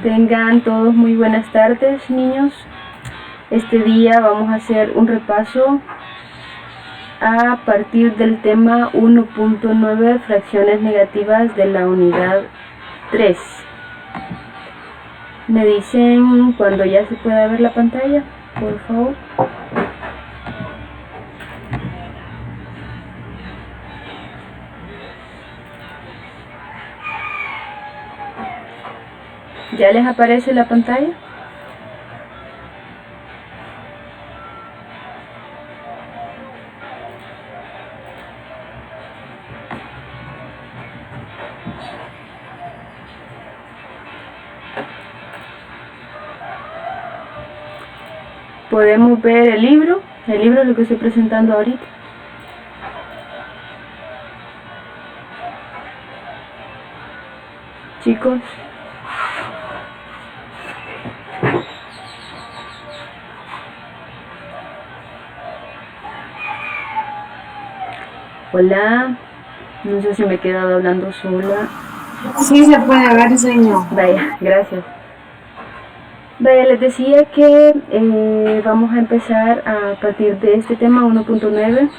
Tengan todos muy buenas tardes, niños. Este día vamos a hacer un repaso a partir del tema 1.9, fracciones negativas de la unidad 3. Me dicen cuando ya se pueda ver la pantalla, por favor. ¿Ya les aparece la pantalla? Podemos ver el libro es lo que estoy presentando ahorita. Chicos. Hola, no sé si me he quedado hablando sola. Sí se puede ver, señor. Vaya, gracias. Vaya, les decía que vamos a empezar a partir de este tema 1.9.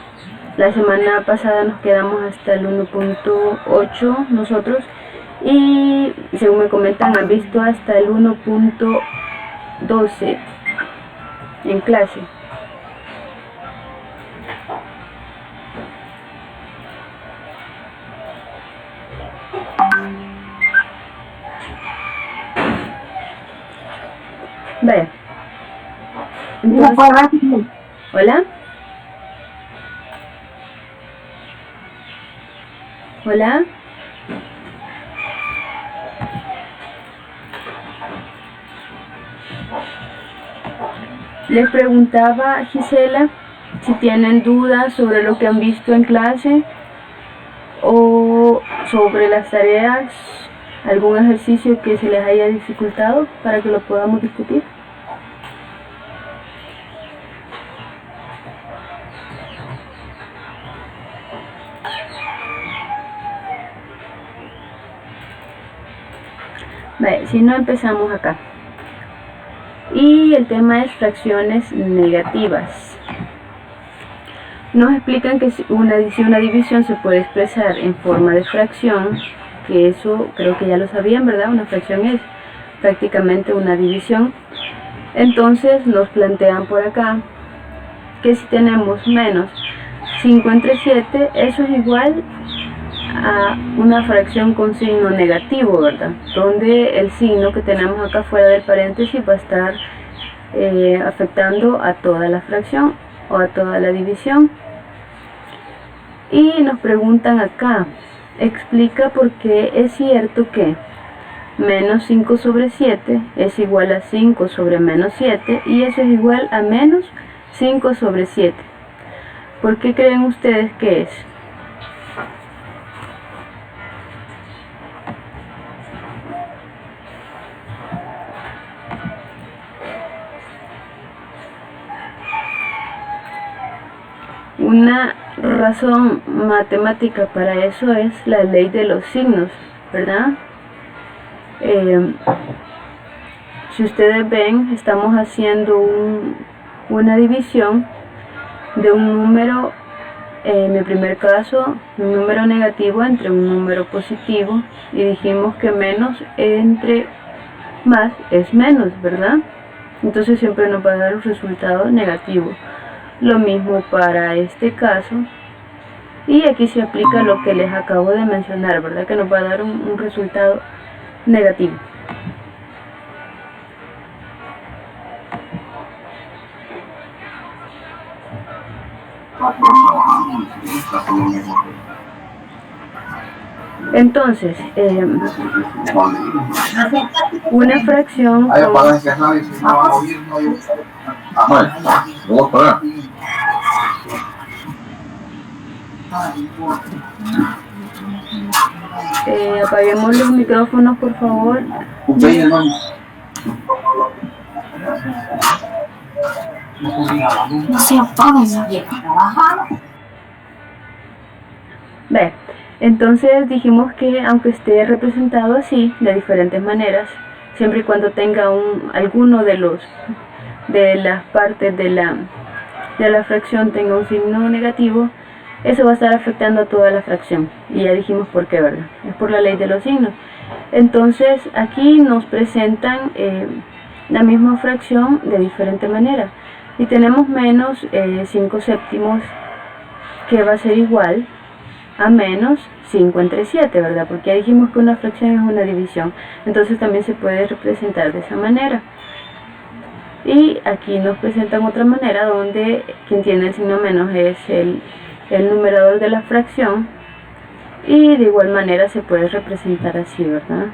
La semana pasada nos quedamos hasta el 1.8 nosotros y según me comentan han visto hasta el 1.12 en clase. Vaya. Entonces, hola. Hola. Les preguntaba, Gisela, si tienen dudas sobre lo que han visto en clase o sobre las tareas, algún ejercicio que se les haya dificultado para que lo podamos discutir. Vale, si no, empezamos acá. Y el tema es fracciones negativas. Nos explican que si una división se puede expresar en forma de fracción, que eso creo que ya lo sabían, ¿verdad? Una fracción es prácticamente una división. Entonces nos plantean por acá que si tenemos menos 5 entre 7, eso es igual a una fracción con signo negativo, ¿verdad? Donde el signo que tenemos acá fuera del paréntesis va a estar afectando a toda la fracción o a toda la división. Y nos preguntan acá, explica por qué es cierto que menos 5 sobre 7 es igual a 5 sobre menos 7 y eso es igual a menos 5 sobre 7. ¿Por qué creen ustedes que es? Una razón matemática para eso es la ley de los signos, ¿verdad? Si ustedes ven, estamos haciendo una división de un número, en el primer caso, un número negativo entre un número positivo, y dijimos que menos entre más es menos, ¿verdad? Entonces siempre nos va a dar un resultado negativo. Lo mismo para este caso, y aquí se aplica lo que les acabo de mencionar, ¿verdad? Que nos va a dar un resultado negativo. Entonces, una fracción apaguemos los micrófonos, por favor. No se apagan. Entonces dijimos que aunque esté representado así, de diferentes maneras, siempre y cuando tenga alguno de las partes de la fracción tenga un signo negativo, eso va a estar afectando a toda la fracción. Y ya dijimos por qué, ¿verdad? Es por la ley de los signos. Entonces aquí nos presentan la misma fracción de diferente manera. Y tenemos menos 5 séptimos, que va a ser igual a menos 5 entre 7, ¿verdad? Porque ya dijimos que una fracción es una división. Entonces también se puede representar de esa manera. Y aquí nos presentan otra manera donde quien tiene el signo menos es el numerador de la fracción. Y de igual manera se puede representar así, ¿verdad?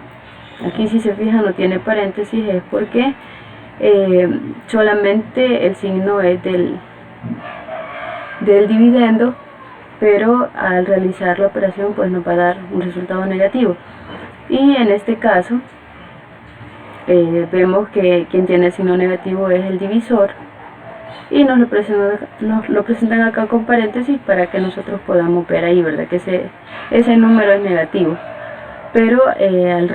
Aquí, si se fijan, no tiene paréntesis, es porque solamente el signo es del dividendo, pero al realizar la operación pues nos va a dar un resultado negativo. Y en este caso vemos que quien tiene el signo negativo es el divisor, y nos lo presentan acá con paréntesis para que nosotros podamos ver ahí, ¿verdad?, que ese número es negativo. Pero al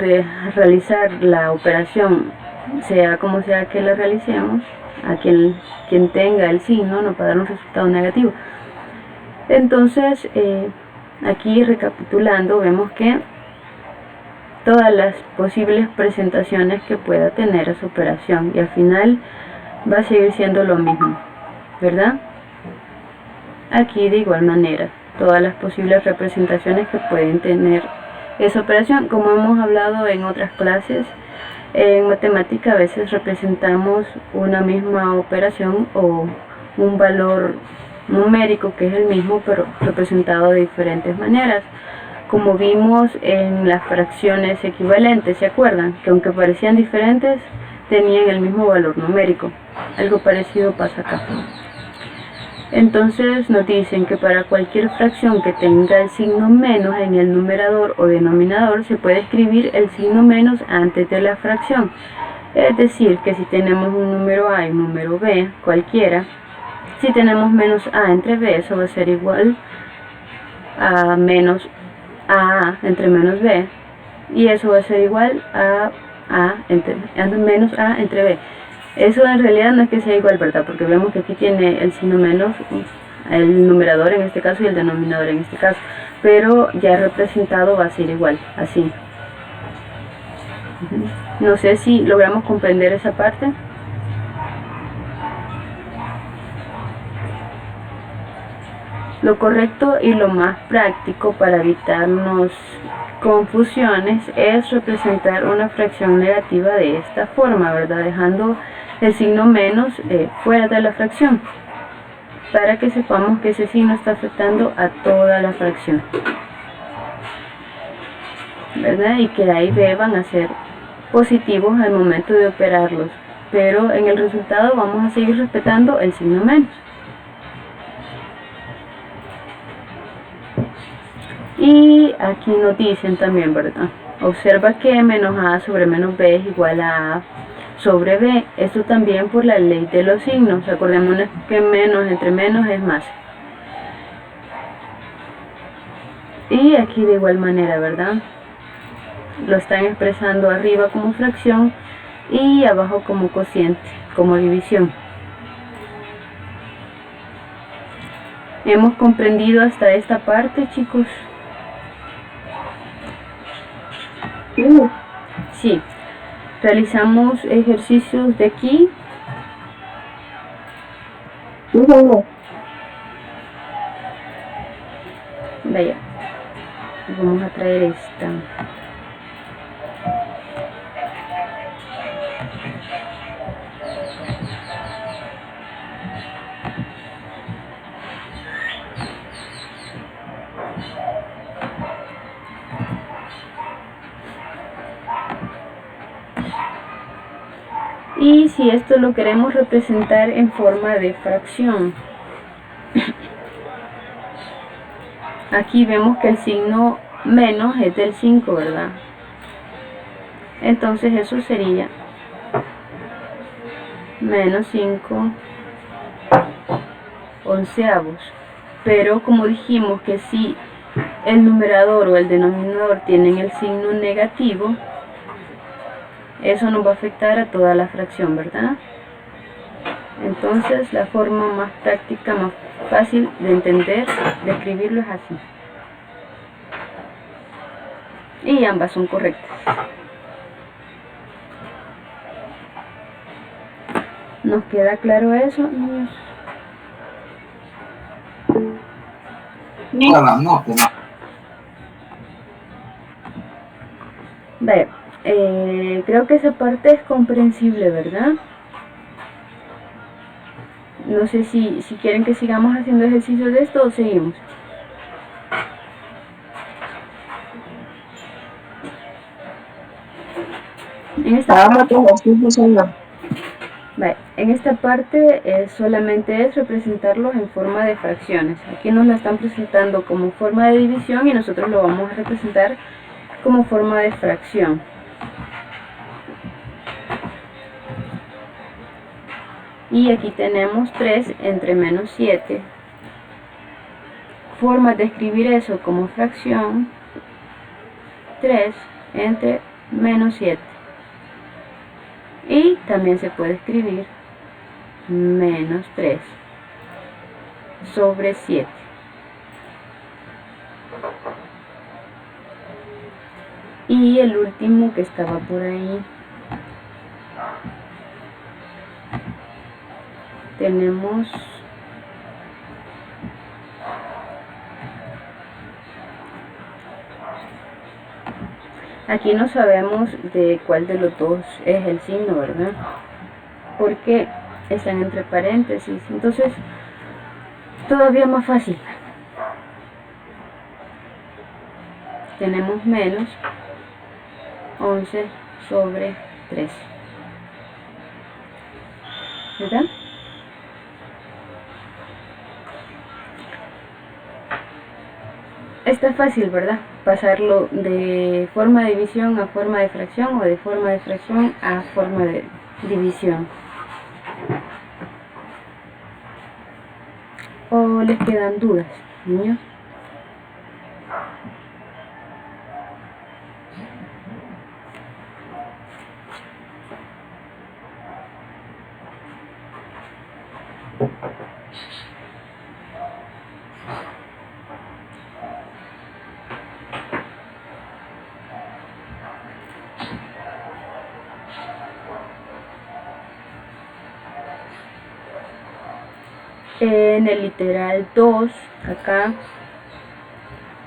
realizar la operación, sea como sea que la realicemos, a quien tenga el signo nos va a dar un resultado negativo. Entonces aquí, recapitulando, vemos que todas las posibles presentaciones que pueda tener esa operación, y al final va a seguir siendo lo mismo, ¿verdad? Aquí de igual manera, todas las posibles representaciones que pueden tener esa operación. Como hemos hablado en otras clases, en matemática a veces representamos una misma operación o un valor numérico que es el mismo, pero representado de diferentes maneras, como vimos en las fracciones equivalentes. ¿Se acuerdan? Que aunque parecían diferentes, tenían el mismo valor numérico. Algo parecido pasa acá. Entonces nos dicen que para cualquier fracción que tenga el signo menos en el numerador o denominador, se puede escribir el signo menos antes de la fracción. Es decir, que si tenemos un número a y un número b, cualquiera, si tenemos menos a entre b, eso va a ser igual a menos a entre menos b, y eso va a ser igual a menos a entre b. Eso en realidad no es que sea igual, ¿verdad? Porque vemos que aquí tiene el signo menos, el numerador en este caso y el denominador en este caso, pero ya representado va a ser igual, así. No sé si logramos comprender esa parte. Lo correcto y lo más práctico para evitarnos confusiones es representar una fracción negativa de esta forma, ¿verdad? Dejando el signo menos fuera de la fracción, para que sepamos que ese signo está afectando a toda la fracción, ¿verdad? Y que A y B van a ser positivos al momento de operarlos, pero en el resultado vamos a seguir respetando el signo menos. Y aquí nos dicen también, ¿verdad? Observa que menos a sobre menos b es igual a sobre b. Esto también por la ley de los signos. Acordémonos que menos entre menos es más. Y aquí de igual manera, ¿verdad? Lo están expresando arriba como fracción y abajo como cociente, como división. ¿Hemos comprendido hasta esta parte, chicos? Sí. Realizamos ejercicios de aquí. Vaya. Vamos a traer esta. Y si esto lo queremos representar en forma de fracción, aquí vemos que el signo menos es del 5, ¿verdad? Entonces eso sería menos 5 onceavos. Pero como dijimos que si el numerador o el denominador tienen el signo negativo, eso nos va a afectar a toda la fracción, ¿verdad? Entonces la forma más práctica, más fácil de entender, de escribirlo es así. Y ambas son correctas. ¿Nos queda claro eso, niños? Vale, creo que esa parte es comprensible, ¿verdad? No sé si quieren que sigamos haciendo ejercicios de esto o seguimos. En esta parte solamente es representarlos en forma de fracciones. Aquí nos la están presentando como forma de división y nosotros lo vamos a representar como forma de fracción. Y aquí tenemos 3 entre menos 7. Formas de escribir eso como fracción: 3 entre menos 7. Y también se puede escribir menos 3 sobre 7. Y el último que estaba por ahí, tenemos aquí no sabemos de cuál de los dos es el signo, ¿verdad? Porque están entre paréntesis, entonces todavía más fácil. Tenemos menos 11 sobre 3, ¿verdad? Está fácil, ¿verdad? Pasarlo de forma de división a forma de fracción o de forma de fracción a forma de división. ¿O les quedan dudas, niños? En el literal 2, acá,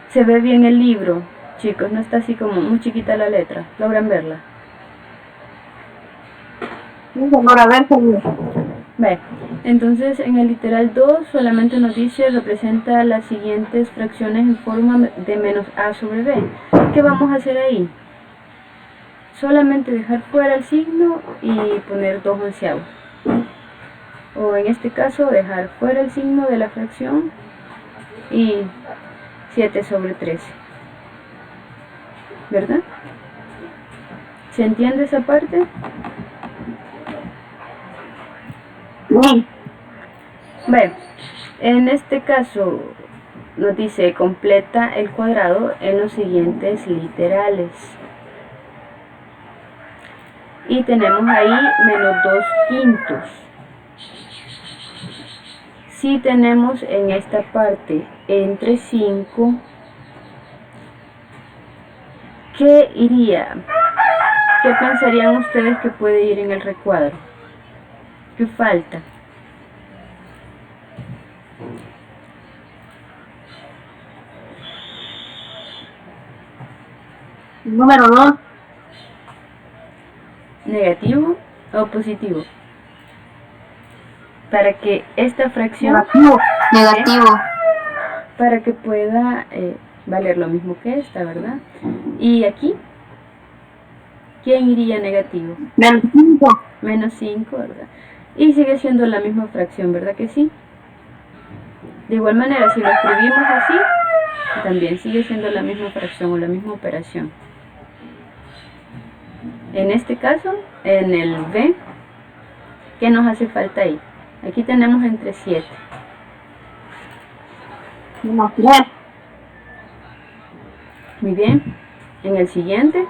se ve bien el libro, chicos, no está así como muy chiquita la letra, ¿logran verla? Ve, entonces en el literal 2 solamente nos dice representa las siguientes fracciones en forma de menos a sobre b. ¿Qué vamos a hacer ahí? Solamente dejar fuera el signo y poner 2 onceavos. O en este caso dejar fuera el signo de la fracción y 7 sobre 13, ¿verdad? ¿Se entiende esa parte? Sí. Bueno, en este caso nos dice completa el cuadrado en los siguientes literales. Y tenemos ahí menos 2 quintos. Si tenemos en esta parte entre 5, ¿qué iría? ¿Qué pensarían ustedes que puede ir en el recuadro? ¿Qué falta? Número 2. ¿Negativo o positivo? Para que esta fracción... Negativo. Para que pueda valer lo mismo que esta, ¿verdad? Y aquí, ¿quién iría negativo? Menos 5. Menos 5, ¿verdad? Y sigue siendo la misma fracción, ¿verdad que sí? De igual manera, si lo escribimos así, también sigue siendo la misma fracción o la misma operación. En este caso, en el B, ¿qué nos hace falta ahí? Aquí tenemos entre 7. Menos 3. Muy bien. En el siguiente,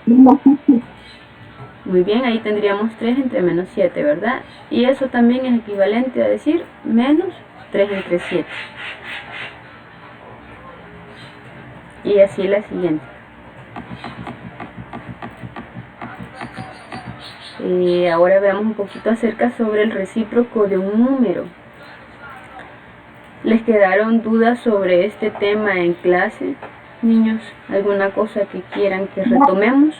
Menos 7. Muy bien, ahí tendríamos 3 entre menos 7, ¿verdad? Y eso también es equivalente a decir menos 3 entre 7. Y así la siguiente. Ahora veamos un poquito acerca sobre el recíproco de un número. ¿Les quedaron dudas sobre este tema en clase, niños? ¿Alguna cosa que quieran que retomemos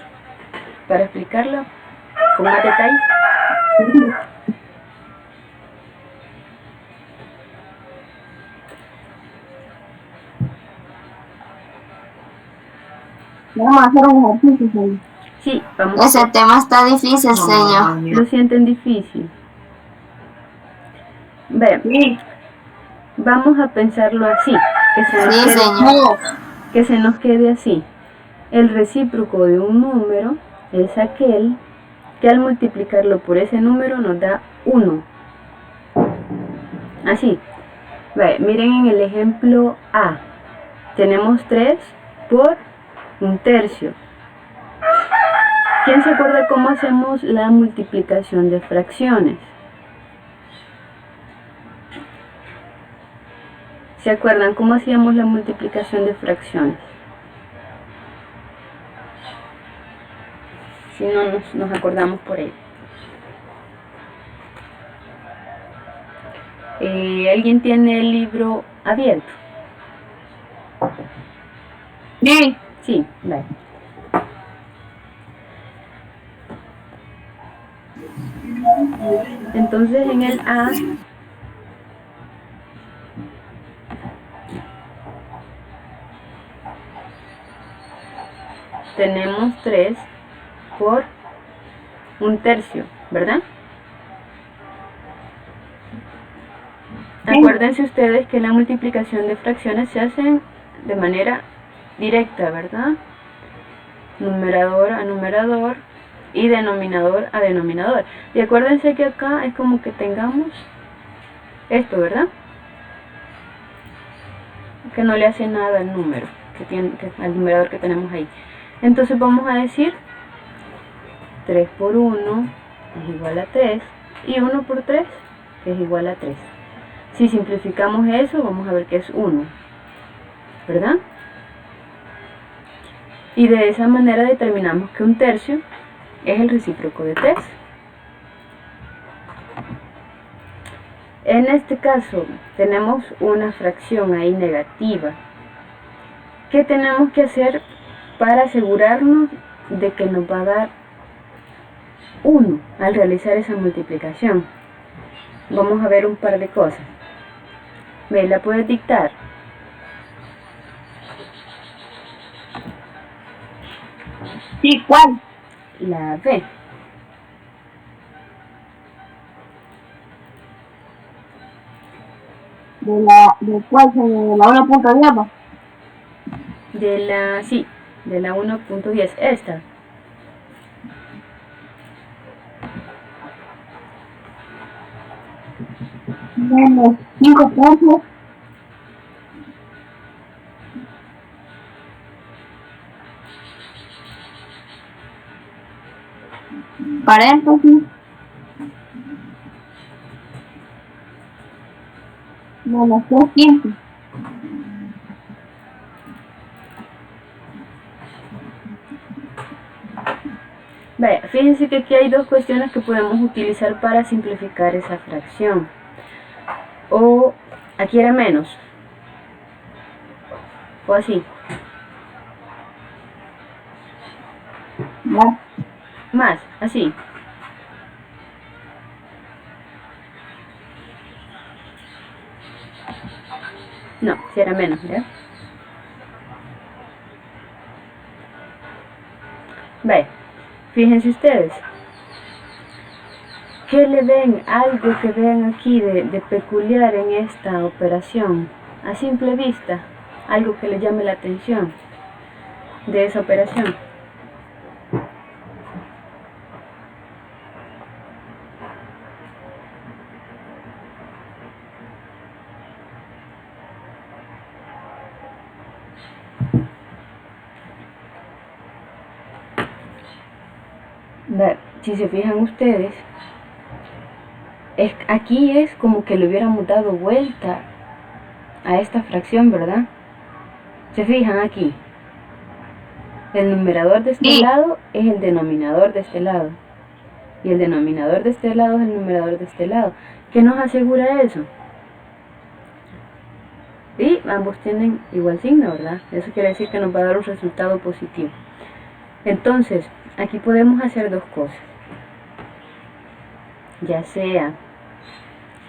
para explicarlo con más detalle? Vamos a hacer un ejercicio, señor. Sí, vamos a Ese hacer. tema está difícil, señor. ¿Lo sienten difícil? Vean, Sí, vamos a pensarlo así, sí, señor. que se nos quede así. El recíproco de un número es aquel que al multiplicarlo por ese número nos da 1. Así. Miren en el ejemplo A. Tenemos 3 por 1/3. ¿Quién se acuerda cómo hacemos la multiplicación de fracciones? ¿Se acuerdan cómo hacíamos la multiplicación de fracciones? Si no nos acordamos por ahí. ¿Alguien tiene el libro abierto? Sí, Sí, vale. Entonces en el A tenemos 3 por 1/3, ¿verdad? Sí. Acuérdense ustedes que la multiplicación de fracciones se hacen de manera directa, ¿verdad? Numerador a numerador y denominador a denominador. Y acuérdense que acá es como que tengamos esto, ¿verdad? Que no le hace nada al número, al numerador que tenemos ahí. Entonces vamos a decir 3 por 1 es igual a 3 y 1 por 3 es igual a 3. Si simplificamos eso, vamos a ver que es 1, ¿verdad? Y de esa manera determinamos que 1/3 es el recíproco de 3. En este caso tenemos una fracción ahí negativa. ¿Qué tenemos que hacer para asegurarnos de que nos va a dar 1 al realizar esa multiplicación? Vamos a ver un par de cosas. ¿Me la puedes dictar? sí, ¿cuál? La B. ¿De cuál, señor? ¿De la 1.10? ¿Va? De la 1.10. Esta. Menos 5 puntos. Paréntesis. Menos 3/15. Vaya, fíjense que aquí hay dos cuestiones que podemos utilizar para simplificar esa fracción. O aquí era menos. O así. ¿Ya? Más, así. No, si era menos, ¿ya? Vaya, fíjense ustedes. ¿Qué le ven? Algo que vean aquí de peculiar en esta operación. A simple vista, algo que le llame la atención de esa operación. Si se fijan ustedes, aquí es como que le hubiéramos dado vuelta a esta fracción, ¿verdad? Se fijan aquí, el numerador de este lado es el denominador de este lado, y el denominador de este lado es el numerador de este lado. ¿Qué nos asegura eso? Y ambos tienen igual signo, ¿verdad? Eso quiere decir que nos va a dar un resultado positivo. Entonces, aquí podemos hacer dos cosas. Ya sea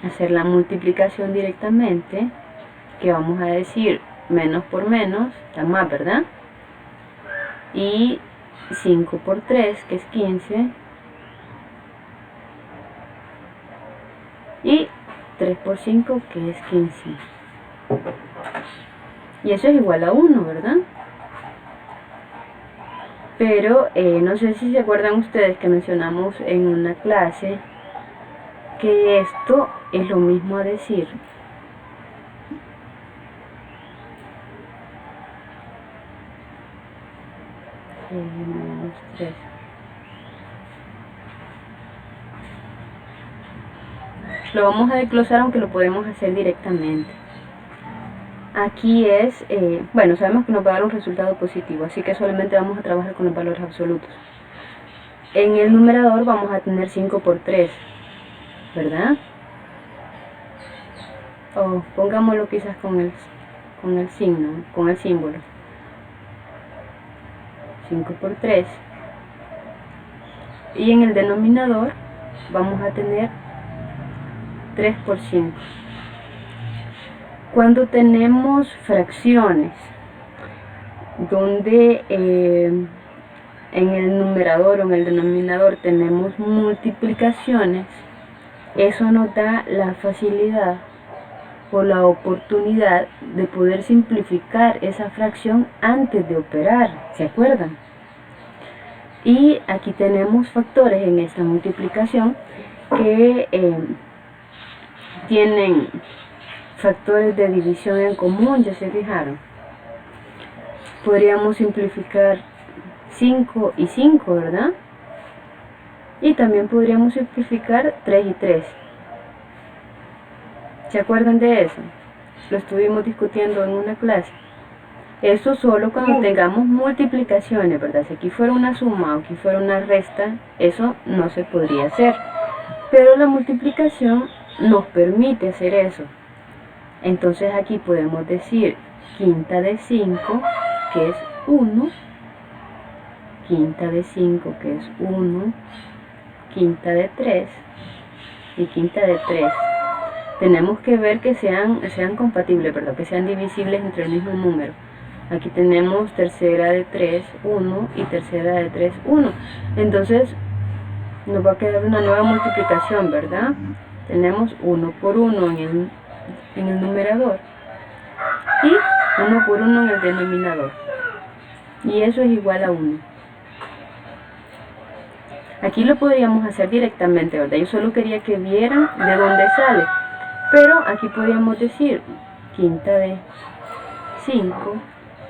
hacer la multiplicación directamente, que vamos a decir menos por menos, da más, ¿verdad? Y 5 por 3, que es 15. Y 3 por 5, que es 15. Y eso es igual a 1, ¿verdad? Pero no sé si se acuerdan ustedes que mencionamos en una clase que esto es lo mismo a decir menos 3. Lo vamos a desglosar, aunque lo podemos hacer directamente. Aquí es, bueno, sabemos que nos va a dar un resultado positivo, así que solamente vamos a trabajar con los valores absolutos. En el numerador vamos a tener 5 por 3, ¿verdad? O pongámoslo quizás con el signo, con el símbolo. 5 por 3. Y en el denominador vamos a tener 3 por 5. Cuando tenemos fracciones donde en el numerador o en el denominador tenemos multiplicaciones, eso nos da la facilidad o la oportunidad de poder simplificar esa fracción antes de operar, ¿se acuerdan? Y aquí tenemos factores en esta multiplicación que tienen factores de división en común, ya se fijaron. Podríamos simplificar 5 y 5, ¿verdad? Y también podríamos simplificar 3 y 3. ¿Se acuerdan de eso? Lo estuvimos discutiendo en una clase. Eso solo cuando tengamos multiplicaciones, ¿verdad? Si aquí fuera una suma o aquí fuera una resta, eso no se podría hacer. Pero la multiplicación nos permite hacer eso. Entonces aquí podemos decir quinta de 5, que es 1, quinta de 5, que es 1, quinta de 3 y quinta de 3. Tenemos que ver que sean compatibles, ¿verdad? Que sean divisibles entre el mismo número. Aquí tenemos tercera de 3, 1 y tercera de 3, 1. Entonces nos va a quedar una nueva multiplicación, ¿verdad? Tenemos 1 por 1 en el numerador y 1 por 1 en el denominador. Y eso es igual a 1. Aquí lo podríamos hacer directamente, ¿verdad? Yo solo quería que vieran de dónde sale. Pero aquí podríamos decir quinta de 5,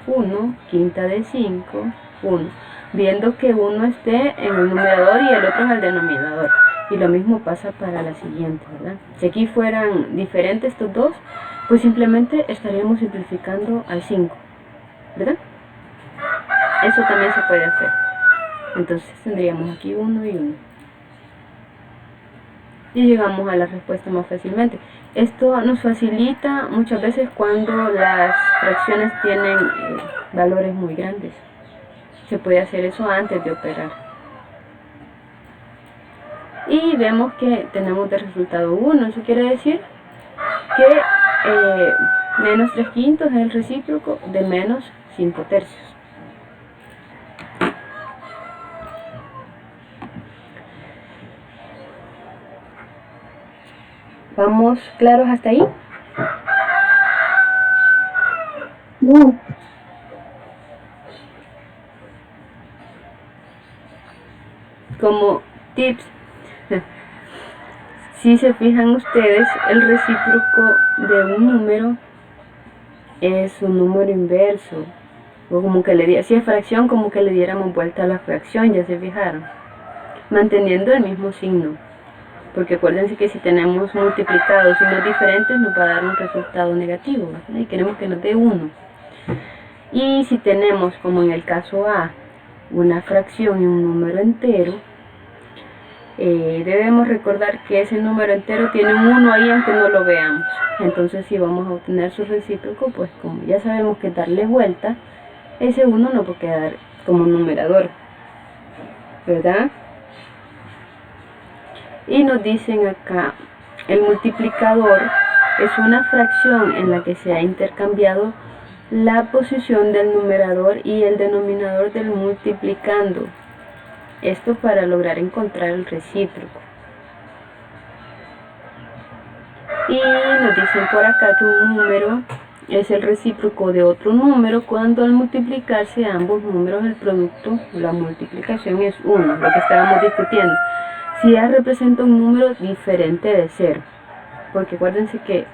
1, quinta de 5, 1. Viendo que uno esté en el numerador y el otro en el denominador. Y lo mismo pasa para la siguiente, ¿verdad? Si aquí fueran diferentes estos dos, pues simplemente estaríamos simplificando al 5, ¿verdad? Eso también se puede hacer. Entonces tendríamos aquí 1 y 1. Y llegamos a la respuesta más fácilmente. Esto nos facilita muchas veces cuando las fracciones tienen valores muy grandes. Se puede hacer eso antes de operar. Y vemos que tenemos de resultado 1. Eso quiere decir que menos 3 quintos es el recíproco de menos 5 tercios. ¿Vamos claros hasta ahí? No. Como tips, si se fijan ustedes, el recíproco de un número es un número inverso, o como que si es fracción, como que le diéramos vuelta a la fracción, ya se fijaron. manteniendo el mismo signo. Porque acuérdense que si tenemos multiplicados signos diferentes nos va a dar un resultado negativo, ¿verdad? Y queremos que nos dé 1. Y si tenemos, como en el caso A, una fracción y un número entero, debemos recordar que ese número entero tiene un 1 ahí aunque no lo veamos. Entonces si vamos a obtener su recíproco, pues como ya sabemos que darle vuelta, ese 1 nos va a quedar como numerador, ¿verdad? Y nos dicen acá, el multiplicador es una fracción en la que se ha intercambiado la posición del numerador y el denominador del multiplicando. Esto para lograr encontrar el recíproco. Y nos dicen por acá que un número es el recíproco de otro número cuando al multiplicarse ambos números el producto, la multiplicación es 1, lo que estábamos discutiendo. Si A representa un número diferente de 0, porque acuérdense que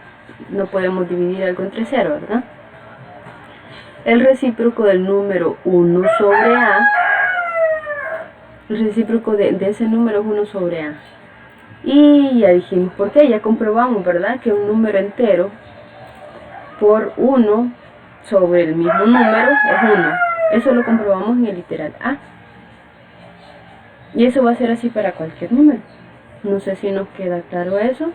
no podemos dividir algo entre 0, ¿verdad? El recíproco del número 1 sobre A, el recíproco de ese número es 1 sobre A. Y ya dijimos por qué, ya comprobamos, ¿verdad? Que un número entero por 1 sobre el mismo número es 1. Eso lo comprobamos en el literal A. Y eso va a ser así para cualquier número. No sé si nos queda claro eso.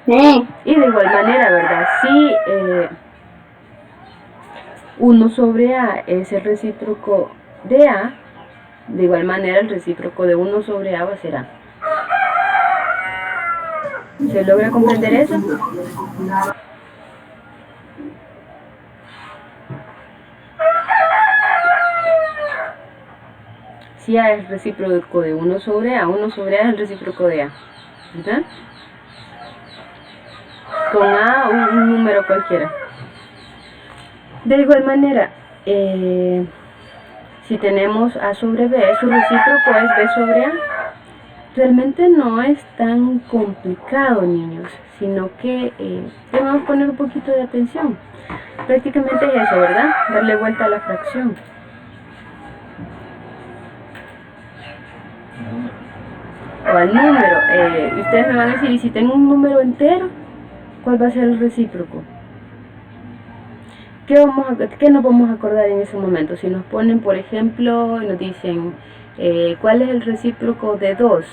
Sí. Y de igual manera, ¿verdad? Si 1 sobre A es el recíproco de A, de igual manera el recíproco de 1 sobre A va a ser A. ¿Se logra comprender eso? Si A es el recíproco de 1 sobre A es el recíproco de A, ¿verdad? Con A un número cualquiera. De igual manera, si tenemos A sobre B, su recíproco es B sobre A. Realmente no es tan complicado, niños, sino que debemos poner un poquito de atención. Prácticamente es eso, ¿verdad? Darle vuelta a la fracción. O al número. Y ustedes me van a decir, ¿y si tengo un número entero? ¿Cuál va a ser el recíproco? ¿Qué nos vamos a acordar en ese momento? Si nos ponen, por ejemplo, nos dicen, ¿cuál es el recíproco de 2?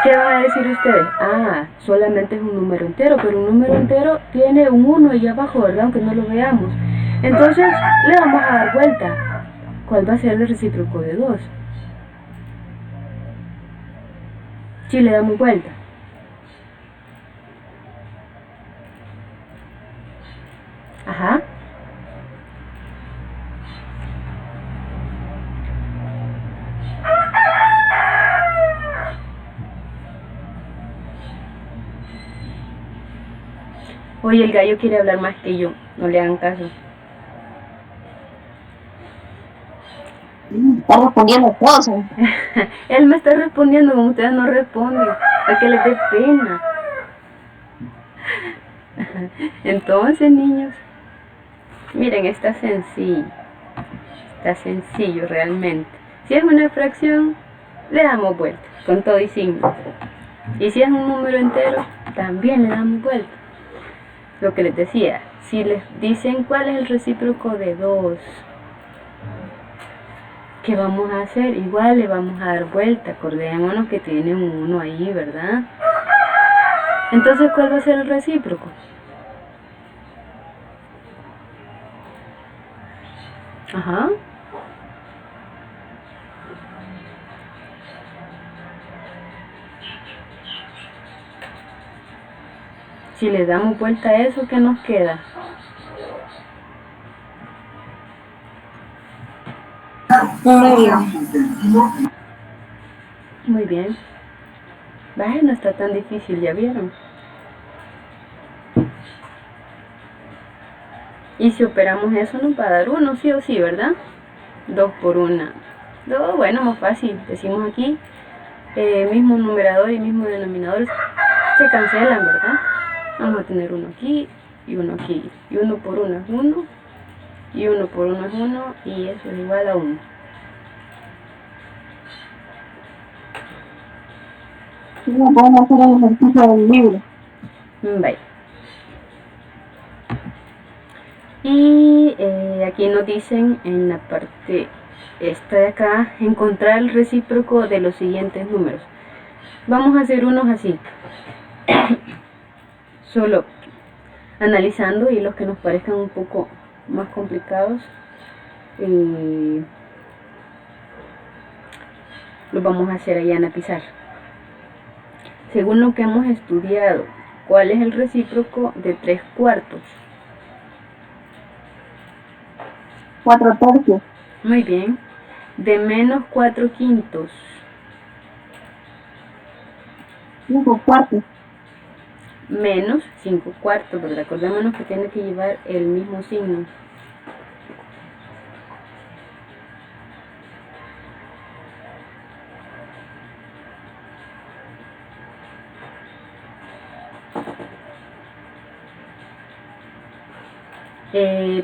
¿Qué van a decir ustedes? Ah, solamente es un número entero, pero un número entero tiene un 1 ahí abajo, ¿verdad? Aunque no lo veamos. Entonces, le vamos a dar vuelta. ¿Cuál va a ser el recíproco de 2? Si le damos vuelta. Ajá. Oye, el gallo quiere hablar más que yo. No le hagan caso. Está respondiendo cosas. Él me está respondiendo como ustedes no responden. Para que les dé pena. Entonces, niños, miren, está sencillo. Está sencillo realmente. Si es una fracción, le damos vuelta, con todo y signo. Y si es un número entero, también le damos vuelta. Lo que les decía, si les dicen cuál es el recíproco de 2, ¿qué vamos a hacer? Igual le vamos a dar vuelta. Acordémonos que tiene un 1 ahí, ¿verdad? Entonces, ¿cuál va a ser el recíproco? Ajá. Si le damos vuelta a eso, ¿qué nos queda? Muy bien. Vaya, no está tan difícil, ¿ya vieron? Y si operamos eso nos va a dar 1, sí o sí, ¿verdad? 2 por 1. 2, bueno, más fácil. Decimos aquí, mismo numerador y mismo denominador se cancelan, ¿verdad? Vamos a tener 1 aquí y 1 aquí. Y 1 por 1 es 1. Y 1 por 1 es 1. Y eso es igual a 1. No podemos hacer el ejercicio del libro. Bye. Y aquí nos dicen en la parte esta de acá, encontrar el recíproco de los siguientes números. Vamos a hacer unos así, solo analizando, y los que nos parezcan un poco más complicados los vamos a hacer allá en la pizarra. Según lo que hemos estudiado, ¿cuál es el recíproco de 3/4? 4/3. Muy bien. De menos 4/5. 5/4. Menos 5/4, ¿verdad? Acordémonos que tiene que llevar el mismo signo.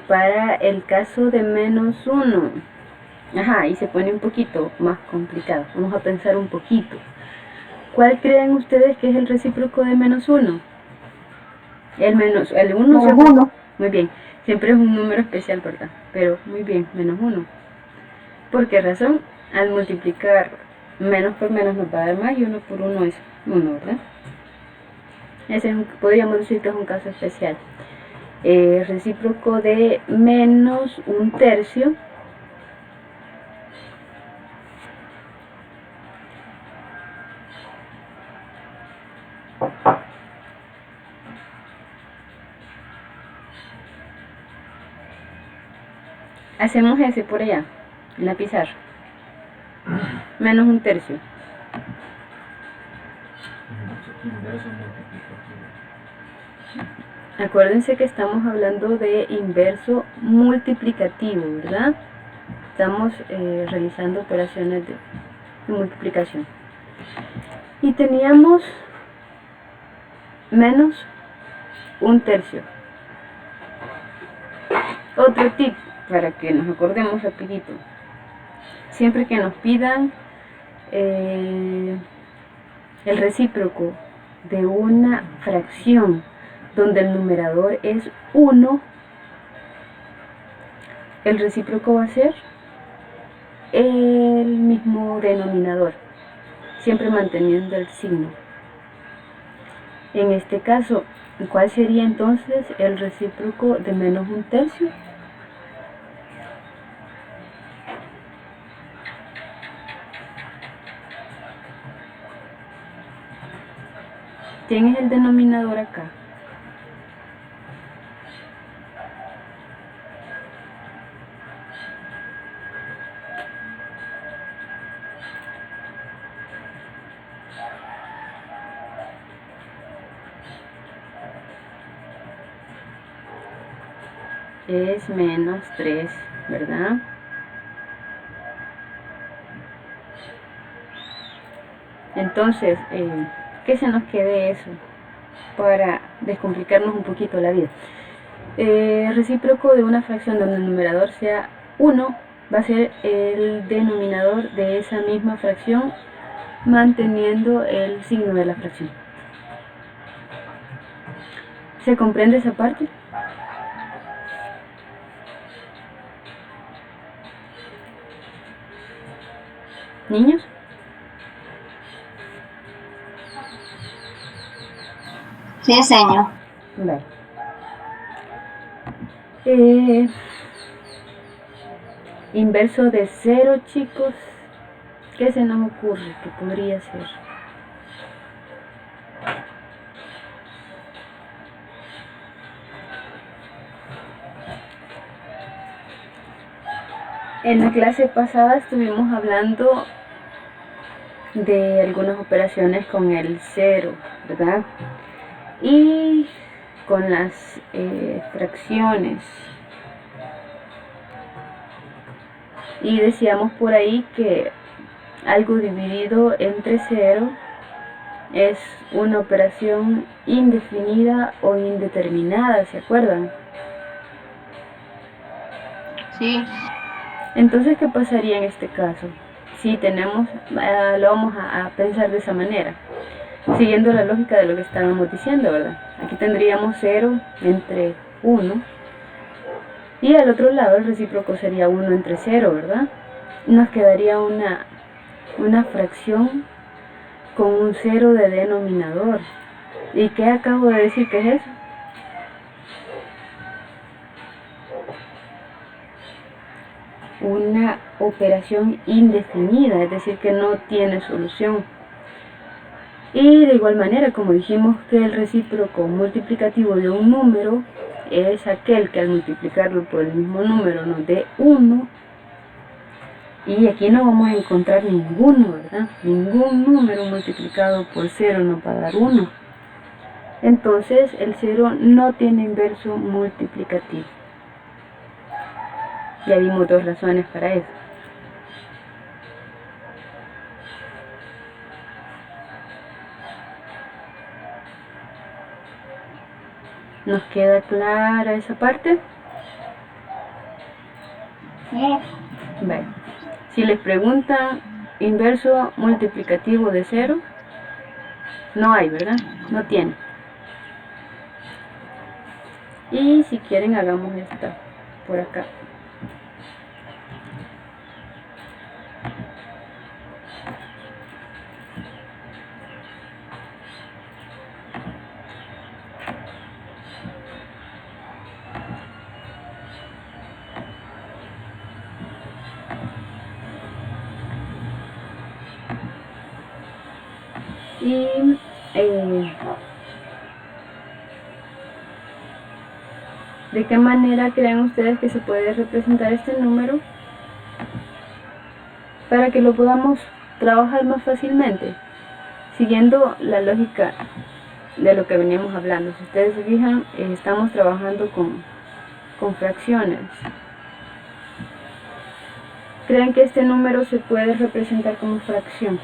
Para el caso de menos 1, y se pone un poquito más complicado. Vamos a pensar un poquito. ¿Cuál creen ustedes que es el recíproco de menos 1? El 1 siempre, muy bien, siempre es un número especial, ¿verdad? Pero muy bien, menos 1. ¿Por qué razón? Al multiplicar menos por menos nos va a dar más, y 1 por 1 es 1, ¿verdad? Ese podríamos decir que es un caso especial. Recíproco de menos 1/3. Hacemos ese por allá, en la pizarra. Menos 1/3. Acuérdense que estamos hablando de inverso multiplicativo, ¿verdad? Estamos realizando operaciones de multiplicación. Y teníamos menos 1/3. Otro tip para que nos acordemos rapidito. Siempre que nos pidan el recíproco de una fracción donde el numerador es 1, el recíproco va a ser el mismo denominador, siempre manteniendo el signo. En este caso, ¿cuál sería entonces el recíproco de menos 1/3? ¿Quién es el denominador acá? Es menos 3, ¿verdad? Entonces, que se nos quede eso para descomplicarnos un poquito la vida. Recíproco de una fracción donde el numerador sea 1 va a ser el denominador de esa misma fracción, manteniendo el signo de la fracción. ¿Se comprende esa parte? ¿Niños? Sí, señor. Vale. Inverso de 0, chicos. ¿Qué se nos ocurre que podría ser? En la clase pasada estuvimos hablando de algunas operaciones con el 0, ¿verdad? Y con las fracciones. Y decíamos por ahí que algo dividido entre 0 es una operación indefinida o indeterminada, ¿se acuerdan? Sí. Entonces, ¿qué pasaría en este caso? Si tenemos, lo vamos a pensar de esa manera. Siguiendo la lógica de lo que estábamos diciendo, ¿verdad? Aquí tendríamos 0 entre 1 y al otro lado el recíproco sería 1 entre 0, ¿verdad? Nos quedaría una fracción con un 0 de denominador. ¿Y qué acabo de decir que es eso? Una operación indefinida, es decir, que no tiene solución. Y de igual manera, como dijimos que el recíproco multiplicativo de un número es aquel que al multiplicarlo por el mismo número nos dé 1, y aquí no vamos a encontrar ninguno, ¿verdad? Ningún número multiplicado por 0 nos va a dar 1. Entonces el 0 no tiene inverso multiplicativo. Ya vimos dos razones para eso. ¿Nos queda clara esa parte? Sí. Vale. Si les preguntan inverso multiplicativo de 0, no hay, ¿verdad? No tiene. Y si quieren hagamos esta por acá. Y ¿de qué manera creen ustedes que se puede representar este número para que lo podamos trabajar más fácilmente? Siguiendo la lógica de lo que veníamos hablando. Si ustedes se fijan, estamos trabajando con fracciones. ¿Creen que este número se puede representar como fracción?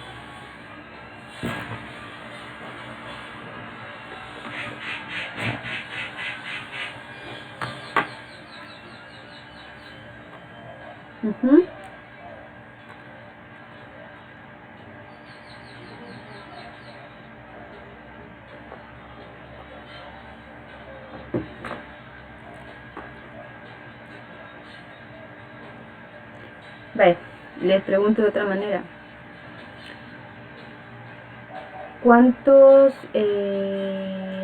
Vale, les pregunto de otra manera. ¿Cuántos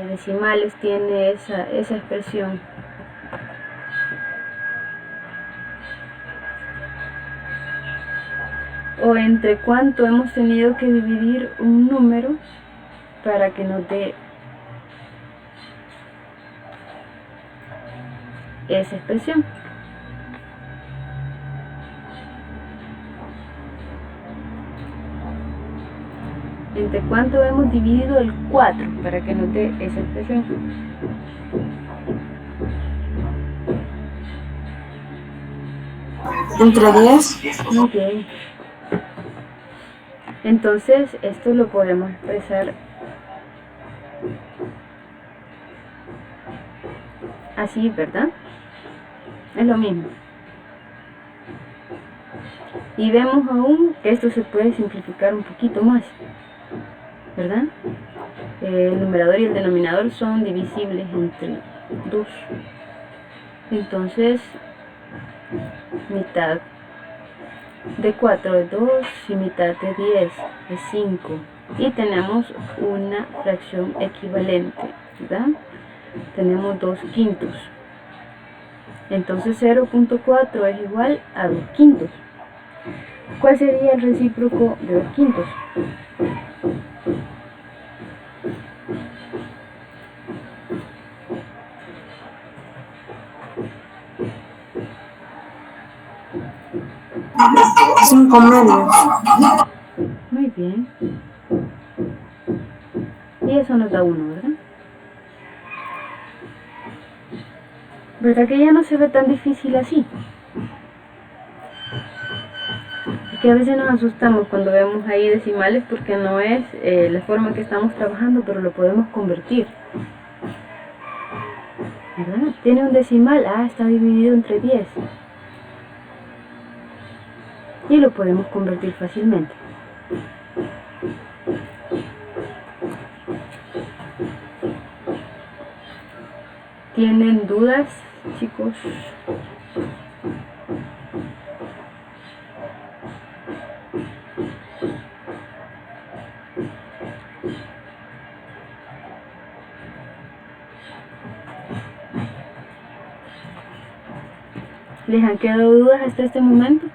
decimales tiene esa expresión? ¿O entre cuánto hemos tenido que dividir un número para que nos dé esa expresión? ¿Entre cuánto hemos dividido el 4 para que nos dé esa expresión? Entre 10. Muy bien. Entonces esto lo podemos expresar así, ¿verdad? Es lo mismo. Y vemos aún que esto se puede simplificar un poquito más, ¿verdad? El numerador y el denominador son divisibles entre 2. Entonces, mitad de 4 es 2 y mitad de 10 es 5. Y tenemos una fracción equivalente, ¿verdad? Tenemos 2 quintos. Entonces 0.4 es igual a 2 quintos. ¿Cuál sería el recíproco de 2 quintos? Cinco medios. Muy bien. Y eso nos da 1, ¿verdad? ¿Verdad que ya no se ve tan difícil así? Es que a veces nos asustamos cuando vemos ahí decimales porque no es la forma que estamos trabajando, pero lo podemos convertir, ¿verdad? Tiene un decimal, está dividido entre 10. Y lo podemos convertir fácilmente. ¿Tienen dudas, chicos? ¿Les han quedado dudas hasta este momento?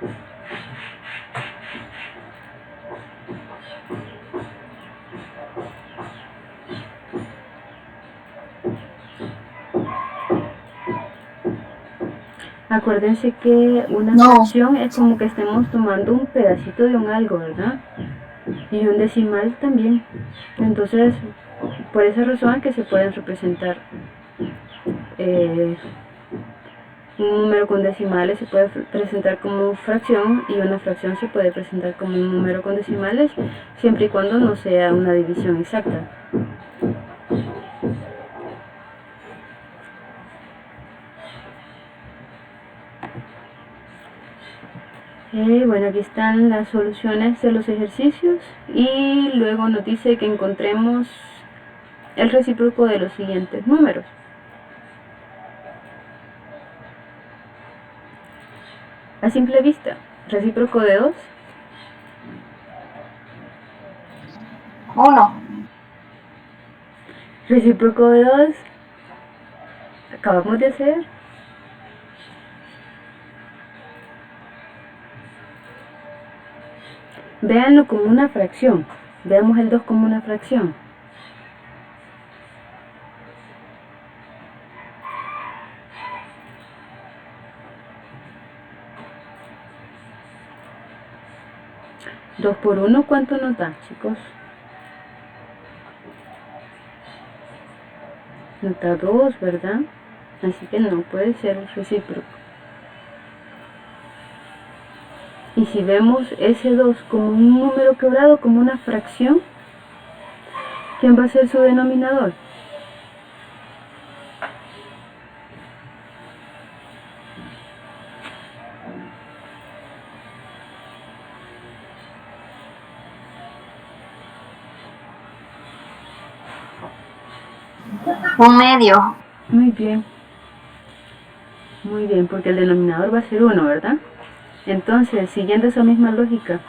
Acuérdense que una fracción es como que estemos tomando un pedacito de un algo, ¿verdad? Y un decimal también. Entonces, por esa razón es que se pueden representar un número con decimales se puede presentar como fracción y una fracción se puede presentar como un número con decimales siempre y cuando no sea una división exacta. Bueno, aquí están las soluciones de los ejercicios y luego nos dice que encontremos el recíproco de los siguientes números. A simple vista, recíproco de 2. 1. Recíproco de 2. Acabamos de hacer. Véanlo como una fracción. Veamos el 2 como una fracción. ¿2 por 1 cuánto nos da, chicos? Nos da 2, ¿verdad? Así que no puede ser el recíproco. Y si vemos ese 2 como un número quebrado, como una fracción, ¿quién va a ser su denominador? Un medio. Muy bien. Muy bien, porque el denominador va a ser 1, ¿verdad? Entonces, siguiendo esa misma lógica,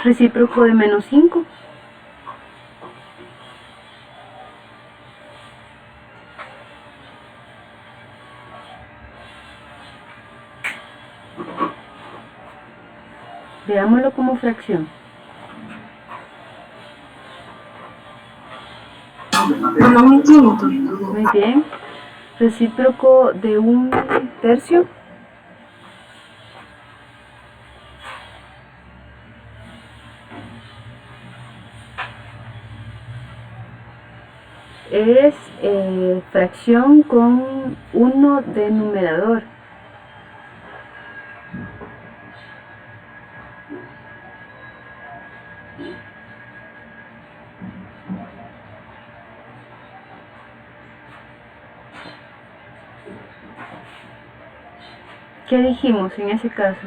recíproco de menos 5. Veámoslo como fracción. Menos un quinto. Muy bien. Recíproco de 1/3. Es fracción con 1 de numerador. ¿Qué dijimos en ese caso?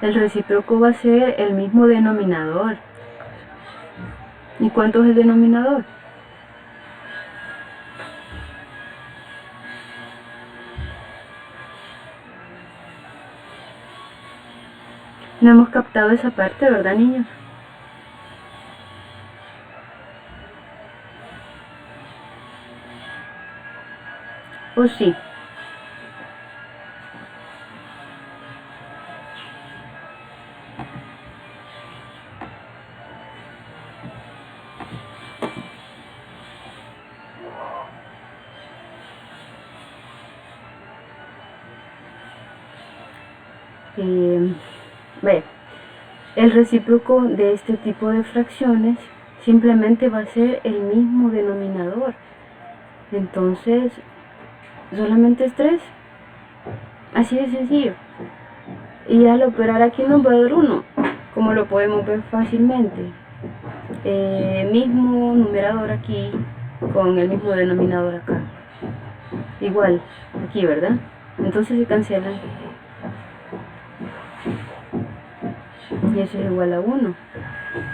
El recíproco va a ser el mismo denominador. ¿Y cuánto es el denominador? No hemos captado esa parte, ¿verdad, niños? ¿O sí? El recíproco de este tipo de fracciones simplemente va a ser el mismo denominador. Entonces, solamente es 3. Así de sencillo. Y al operar aquí nos va a dar 1, como lo podemos ver fácilmente. Mismo numerador aquí con el mismo denominador acá. Igual, aquí, ¿verdad? Entonces se cancelan. Y eso es igual a 1.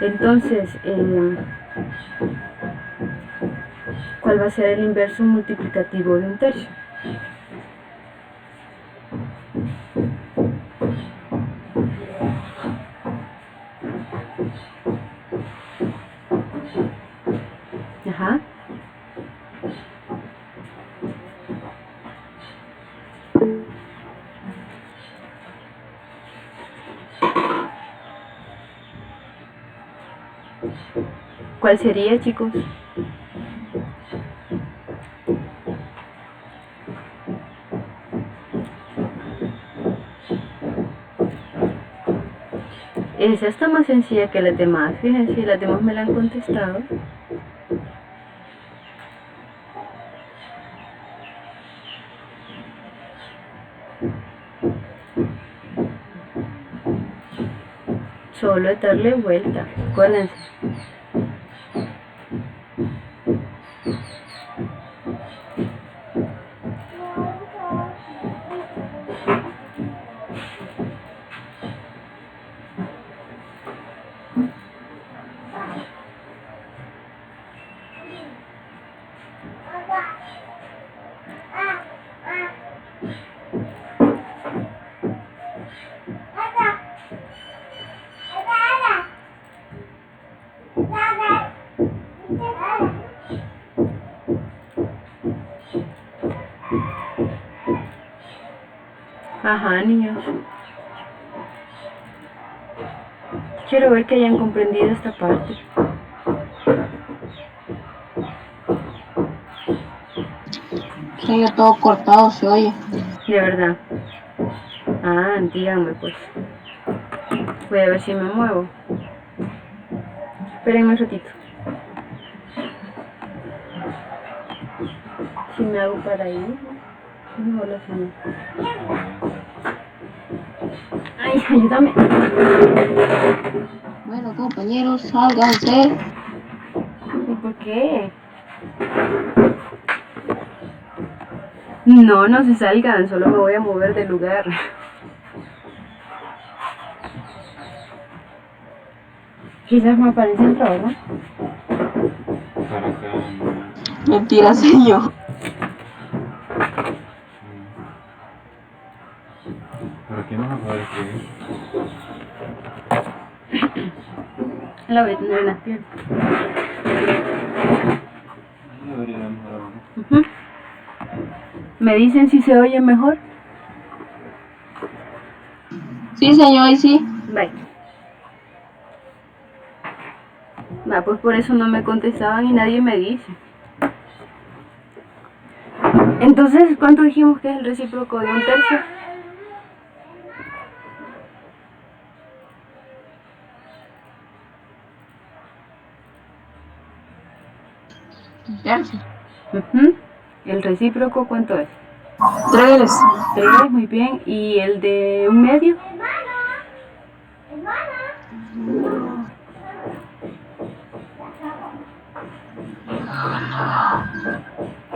Entonces, ¿cuál va a ser el inverso multiplicativo de un tercio? Ajá. ¿Cuál sería, chicos? Esa está más sencilla que las demás. Fíjense, las demás me la han contestado. Solo es darle vuelta, acuérdense. Ajá, niños. Quiero ver que hayan comprendido esta parte. Se oye todo cortado, se oye. De verdad. Ah, díganme pues. Voy a ver si me muevo. Espérenme un ratito. Si me hago para ir, mejor lo hacemos. Ay, ayúdame. Bueno, compañeros, sálganse. ¿Y por qué? No, no se salgan, solo me voy a mover del lugar. Quizás me aparece el otro, ¿verdad? Para acá. Mentira, señor. ¿Pero aquí no vas a poder escribir? La voy a tener en las piernas. Debería mejorar, ¿no? ¿Me dicen si se oye mejor? Sí, señor, y sí. Bye. Va, pues por eso no me contestaban y nadie me dice. Entonces, ¿cuánto dijimos que es el recíproco de un tercio? Tercio. ¿El recíproco cuánto es? 3. 3, muy bien. ¿Y el de un medio?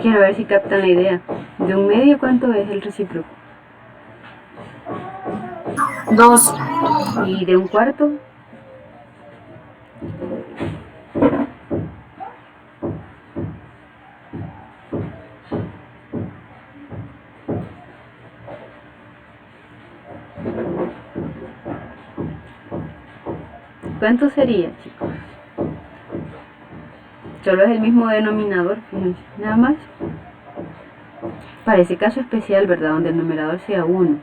Quiero ver si captan la idea. ¿De un medio cuánto es el recíproco? 2. ¿Y de un cuarto? ¿Cuánto sería, chicos? Solo es el mismo denominador, fíjense, nada más. Para ese caso especial, ¿verdad? Donde el numerador sea 1.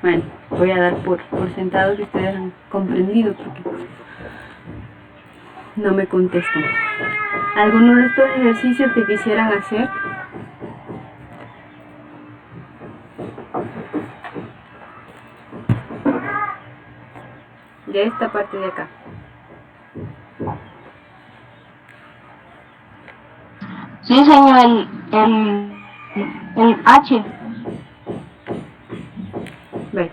Bueno, voy a dar por sentado que ustedes han comprendido porque no me contestan. ¿Alguno de estos ejercicios que quisieran hacer? De esta parte de acá. Sí, señor, el H. Ve.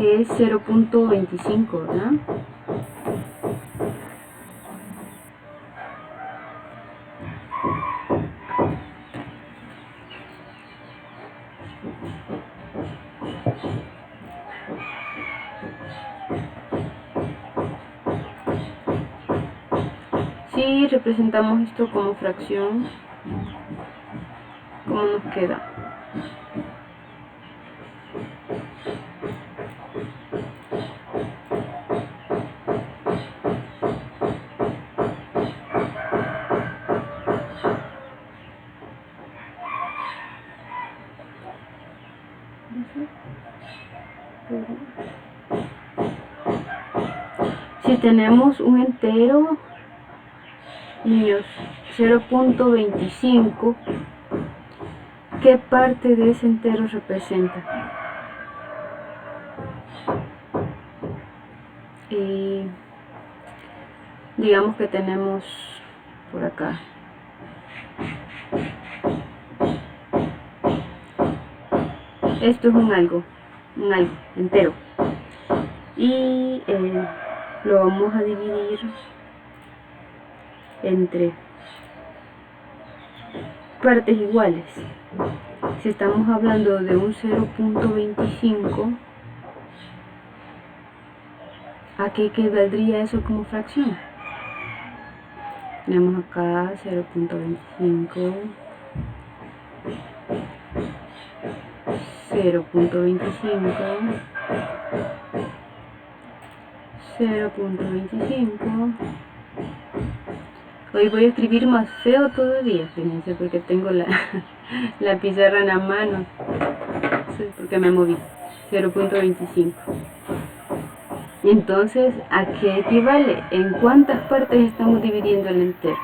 es 0.25, ¿verdad? Si representamos esto como fracción, ¿cómo nos queda? Si tenemos un entero, niños, 0.25, ¿qué parte de ese entero representa? Digamos que tenemos por acá esto es un algo entero, y lo vamos a dividir entre partes iguales. Si estamos hablando de un 0.25, ¿a qué equivaldría eso como fracción? Tenemos acá 0.25, 0.25, 0.25. Hoy voy a escribir más feo todavía, fíjense, porque tengo la pizarra en la mano. Sí, porque me moví. 0.25. Entonces, ¿a qué equivale? ¿En cuántas partes estamos dividiendo el entero?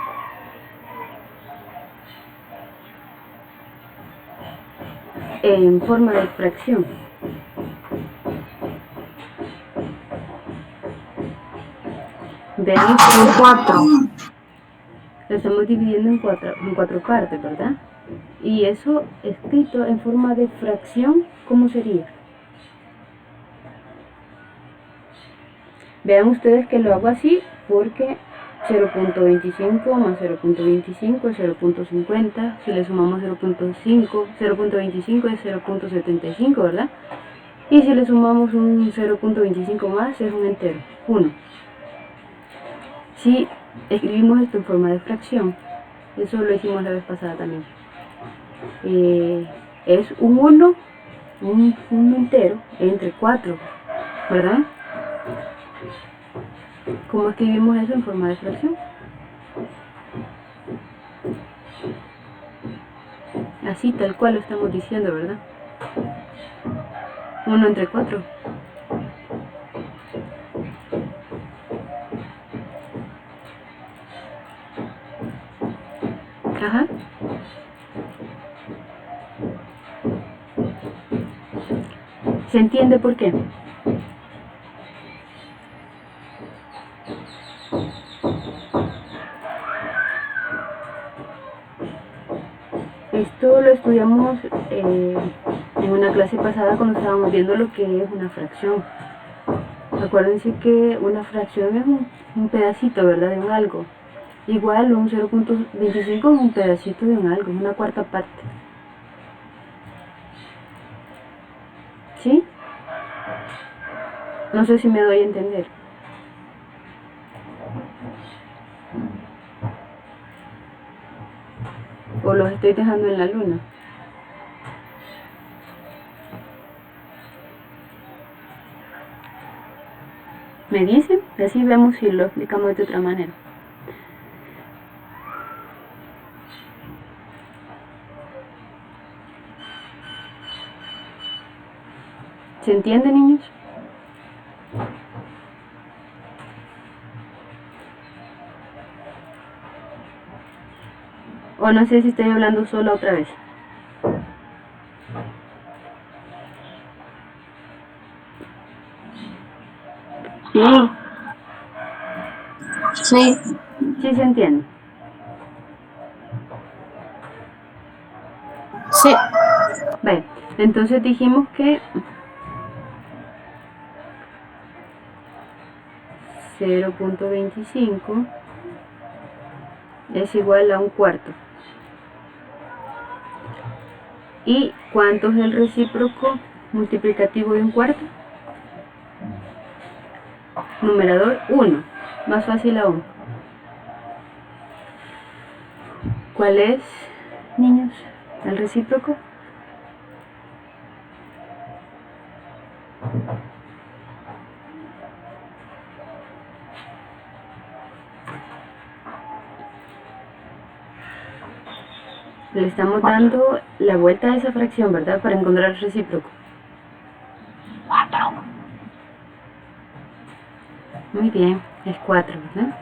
En forma de fracción. Vean, En 4. lo estamos dividiendo en cuatro partes, ¿verdad? Y eso escrito en forma de fracción, ¿cómo sería? Vean ustedes que lo hago así porque 0.25 más 0.25 es 0.50. Si le sumamos 0.25 es 0.75, ¿verdad? Y si le sumamos un 0.25 más es un entero, 1. Si escribimos esto en forma de fracción, eso lo hicimos la vez pasada también, es un 1, un entero entre 4, ¿verdad? ¿Cómo escribimos eso en forma de fracción? Así, tal cual lo estamos diciendo, ¿verdad? 1 entre 4. Ajá. ¿Se entiende por qué? Esto lo estudiamos en una clase pasada cuando estábamos viendo lo que es una fracción. Acuérdense que una fracción es un pedacito, ¿verdad? De un algo. Igual un 0.25 es un pedacito de un algo, una cuarta parte. ¿Sí? No sé si me doy a entender. O los estoy dejando en la luna. ¿Me dicen? Y así vemos si lo explicamos de otra manera. ¿Se entiende, niños? O no sé si estoy hablando sola otra vez. Sí. Sí. ¿Sí se entiende? Sí. Vale, entonces dijimos que 0.25 es igual a 1/4. ¿Y cuánto es el recíproco multiplicativo de 1/4? Numerador 1, más fácil aún. ¿Cuál es, niños, el recíproco? Le estamos dando la vuelta a esa fracción, ¿verdad? Para encontrar el recíproco. 4. Muy bien, es 4, ¿verdad?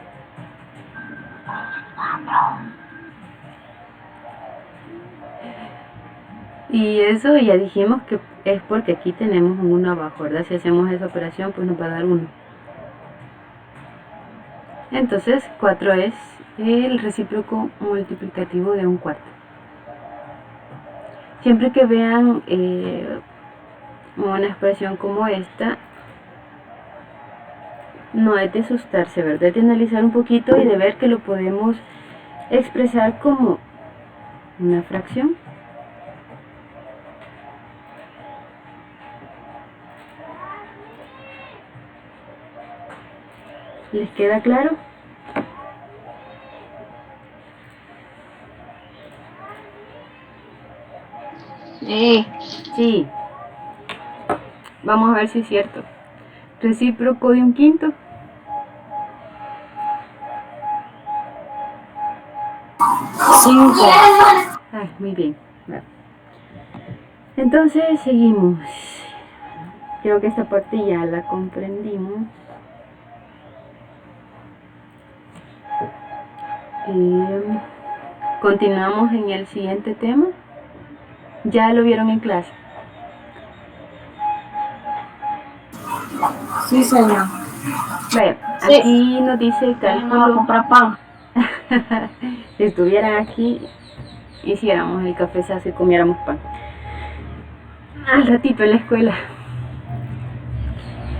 Y eso ya dijimos que es porque aquí tenemos un 1 abajo, ¿verdad? Si hacemos esa operación, pues nos va a dar 1. Entonces, 4 es el recíproco multiplicativo de 1/4. Siempre que vean una expresión como esta, no es de asustarse, ¿verdad? Es de analizar un poquito y de ver que lo podemos expresar como una fracción. ¿Les queda claro? Sí. Sí. Vamos a ver si es cierto. Recíproco de 1/5. 5. Muy bien. Bueno. Entonces seguimos. Creo que esta parte ya la comprendimos. Continuamos en el siguiente tema. Ya lo vieron en clase. Sí, señor. Vaya, Sí. aquí nos dice el Vamos a cálculo. comprar pan. Si estuvieran aquí, hiciéramos el cafezazo y comiéramos pan. Al ratito en la escuela.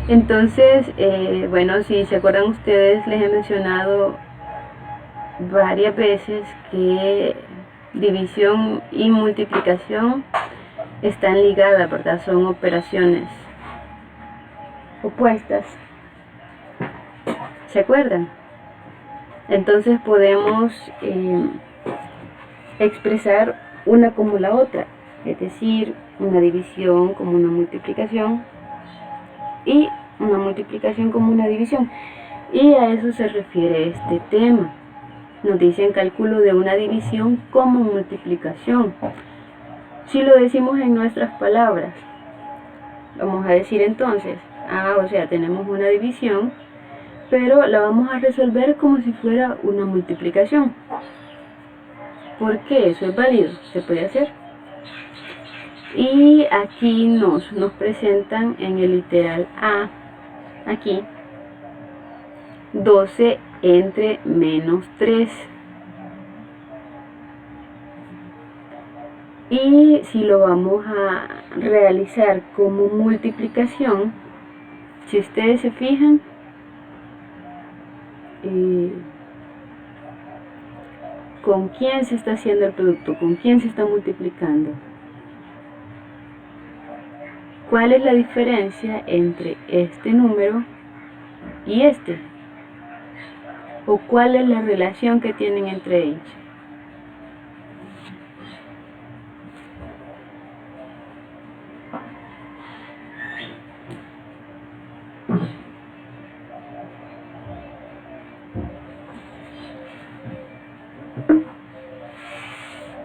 Entonces, bueno, si se acuerdan ustedes, les he mencionado varias veces que división y multiplicación están ligadas, ¿verdad? Son operaciones opuestas. ¿Se acuerdan? Entonces podemos expresar una como la otra, es decir, una división como una multiplicación y una multiplicación como una división. Y a eso se refiere este tema. Nos dicen cálculo de una división como multiplicación. Si lo decimos en nuestras palabras, vamos a decir entonces, o sea, tenemos una división, pero la vamos a resolver como si fuera una multiplicación. ¿Por qué? Eso es válido, se puede hacer. Y aquí nos presentan en el literal A, aquí, 12 entre menos 3. Y si lo vamos a realizar como multiplicación, si ustedes se fijan, ¿con quién se está haciendo el producto? ¿Con quién se está multiplicando? ¿Cuál es la diferencia entre este número y este? ¿O cuál es la relación que tienen entre ellos?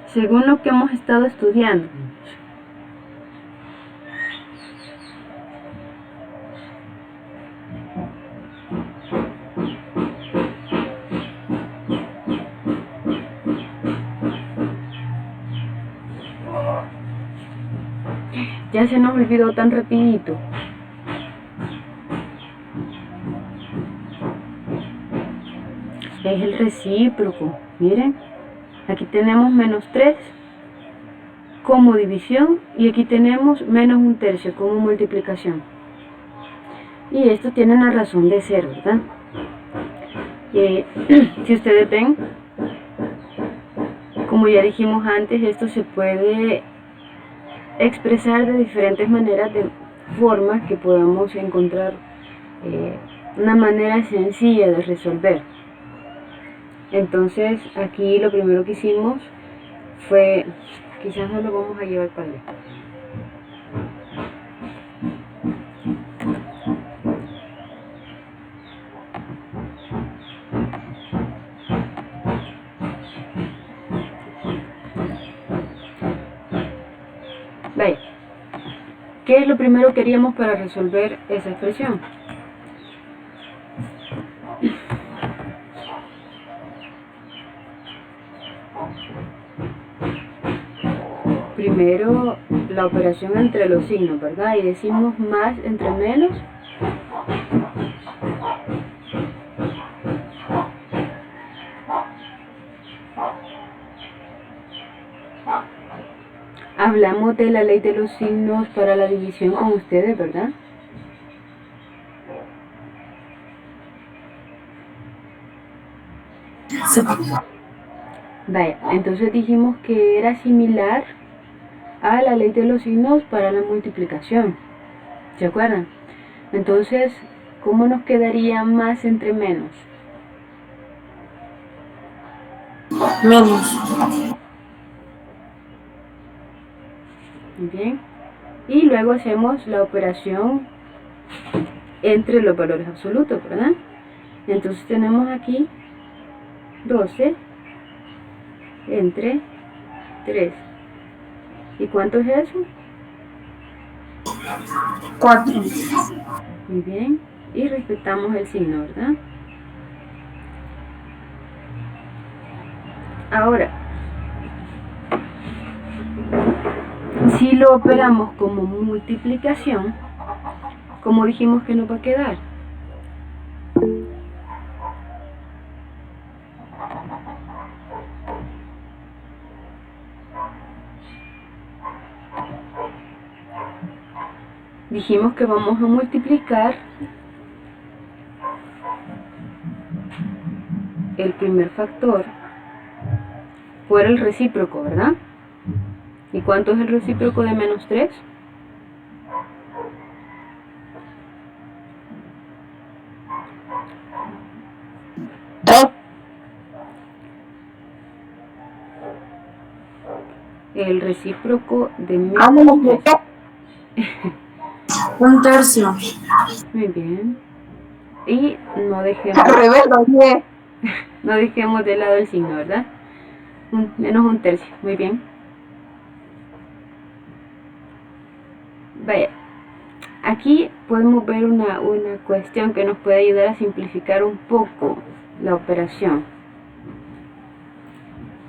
Según lo que hemos estado estudiando, ya se nos olvidó tan rapidito. Es el recíproco. Miren, aquí tenemos menos 3 como división y aquí tenemos menos 1/3 como multiplicación. Y esto tiene una razón de ser, ¿verdad? Si ustedes ven, como ya dijimos antes, esto se puede expresar de diferentes maneras, de formas que podamos encontrar una manera sencilla de resolver. Entonces aquí lo primero que hicimos fue, quizás no lo vamos a llevar para allá. Vaya, ¿qué es lo primero que haríamos para resolver esa expresión? Primero la operación entre los signos, ¿verdad? Y decimos más entre menos. Hablamos de la ley de los signos para la división con ustedes, ¿verdad? Sí. Vaya, entonces dijimos que era similar a la ley de los signos para la multiplicación. ¿Se acuerdan? Entonces, ¿cómo nos quedaría más entre menos? Menos. Muy bien. Y luego hacemos la operación entre los valores absolutos, ¿verdad? Entonces tenemos aquí 12 entre 3. ¿Y cuánto es eso? 4. Muy bien. Y respetamos el signo, ¿verdad? Ahora, si lo operamos como multiplicación, ¿cómo dijimos que nos va a quedar? Dijimos que vamos a multiplicar el primer factor por el recíproco, ¿verdad? ¿Y cuánto es el recíproco de menos 3? El recíproco de menos 3. 1/3. Muy bien. Y no dejemos, Al revés, ¿no? no dejemos de lado el signo, ¿verdad? Menos 1/3. Muy bien. Vaya. Aquí podemos ver una cuestión que nos puede ayudar a simplificar un poco la operación.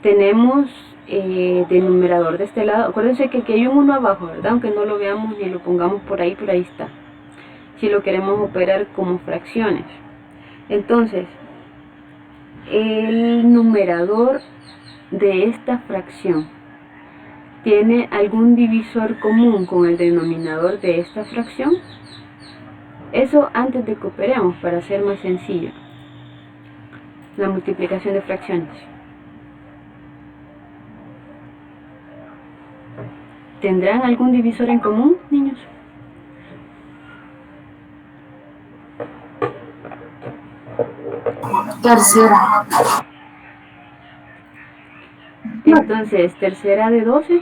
Tenemos denominador de este lado. Acuérdense que aquí hay un 1 abajo, ¿verdad? Aunque no lo veamos ni lo pongamos por ahí está. Si lo queremos operar como fracciones. Entonces, el numerador de esta fracción ¿tiene algún divisor común con el denominador de esta fracción? Eso antes de que operemos, para hacer más sencillo la multiplicación de fracciones. ¿Tendrán algún divisor en común, niños? Tercera. Entonces, tercera de 12.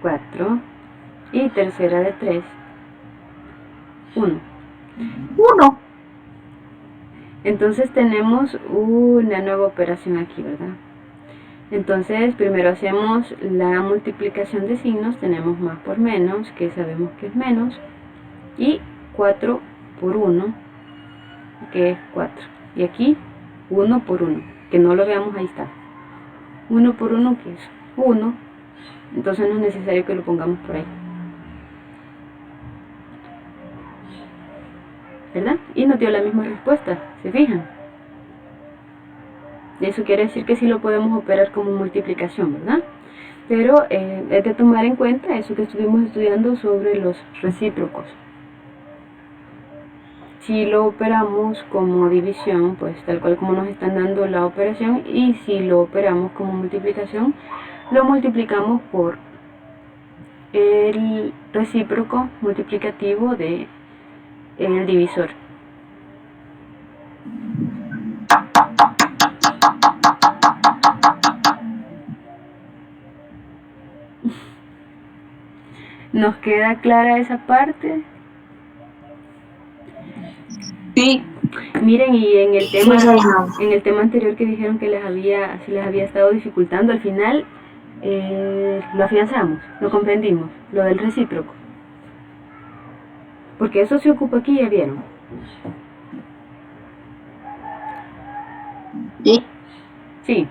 Cuatro. Y tercera de 3. 1. 1. Entonces tenemos una nueva operación aquí, ¿verdad? Entonces primero hacemos la multiplicación de signos. Tenemos más por menos, que sabemos que es menos, y 4 por 1, que es 4. Y aquí 1 por 1, que no lo veamos, ahí está. 1 por 1, que es 1. Entonces no es necesario que lo pongamos por ahí, ¿verdad? Y nos dio la misma respuesta, ¿se fijan? Eso quiere decir que sí lo podemos operar como multiplicación, ¿verdad? pero es de tomar en cuenta eso que estuvimos estudiando sobre los recíprocos. Si lo operamos como división, pues tal cual como nos están dando la operación, y si lo operamos como multiplicación, lo multiplicamos por el recíproco multiplicativo de el divisor. ¿Nos queda clara esa parte? Sí. Miren, y en el Sí, tema anterior que dijeron que se les había estado dificultando, al final lo afianzamos, lo comprendimos, lo del recíproco. Porque eso se ocupa aquí, ya vieron. Sí. Sí.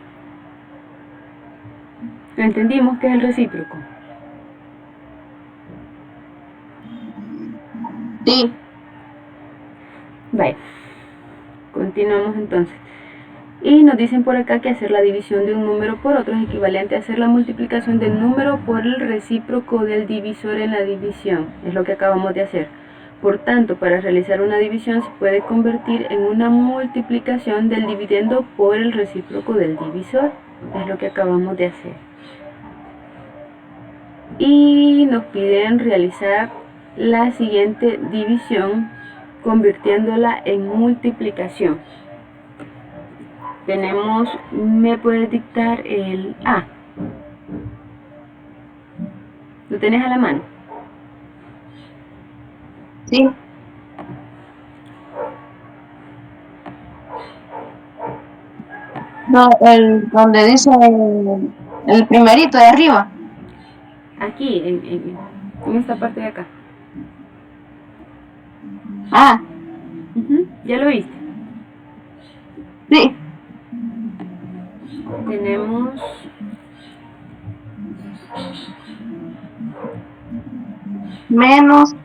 Entendimos que es el recíproco. Sí. Vale. Continuamos entonces. Y nos dicen por acá que hacer la división de un número por otro es equivalente a hacer la multiplicación del número por el recíproco del divisor en la división. Es lo que acabamos de hacer. Por tanto, para realizar una división se puede convertir en una multiplicación del dividendo por el recíproco del divisor. Es lo que acabamos de hacer. Y nos piden realizar la siguiente división convirtiéndola en multiplicación. Tenemos, me puedes dictar el A. ¿Lo tenés a la mano? Sí. No, donde dice el primerito de arriba. Aquí, en esta parte de acá. Ah, ¿Ya lo viste? sí. Tenemos Menos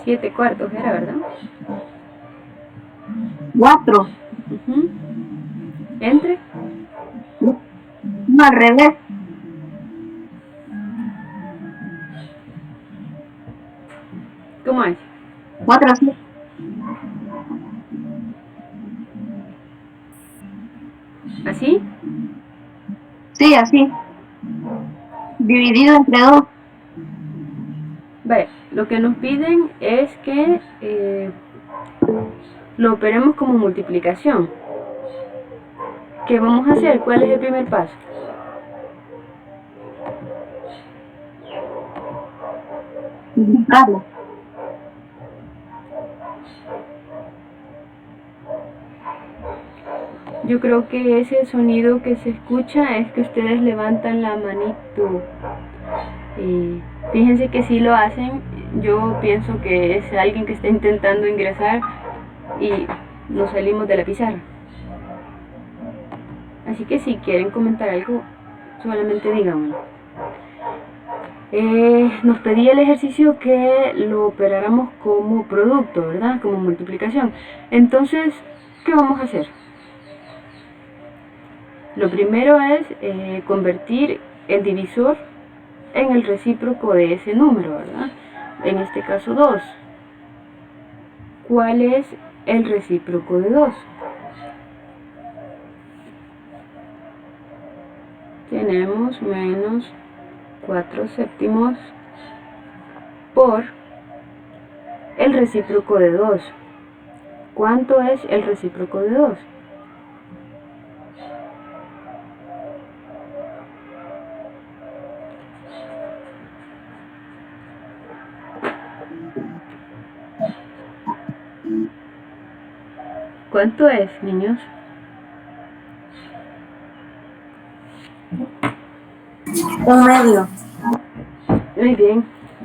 7/4, era, ¿verdad? 4. ¿Entre? No, al revés. ¿Cómo es? 4, sí. ¿Así? Sí, así. Dividido entre 2. Vale, lo que nos piden es que lo operemos como multiplicación. ¿Qué vamos a hacer? ¿Cuál es el primer paso? Multiplicarlo. Yo creo que ese sonido que se escucha es que ustedes levantan la manito. Fíjense que si lo hacen, yo pienso que es alguien que está intentando ingresar y nos salimos de la pizarra. Así que si quieren comentar algo, solamente díganmelo. Nos pedía el ejercicio que lo operáramos como producto, ¿verdad? Como multiplicación. Entonces, ¿qué vamos a hacer? Lo primero es convertir el divisor en el recíproco de ese número, ¿verdad? En este caso 2. ¿Cuál es el recíproco de 2? Tenemos menos 4/7 por el recíproco de 2. ¿Cuánto es el recíproco de 2? ¿Cuánto es, niños? 1/2. Muy bien,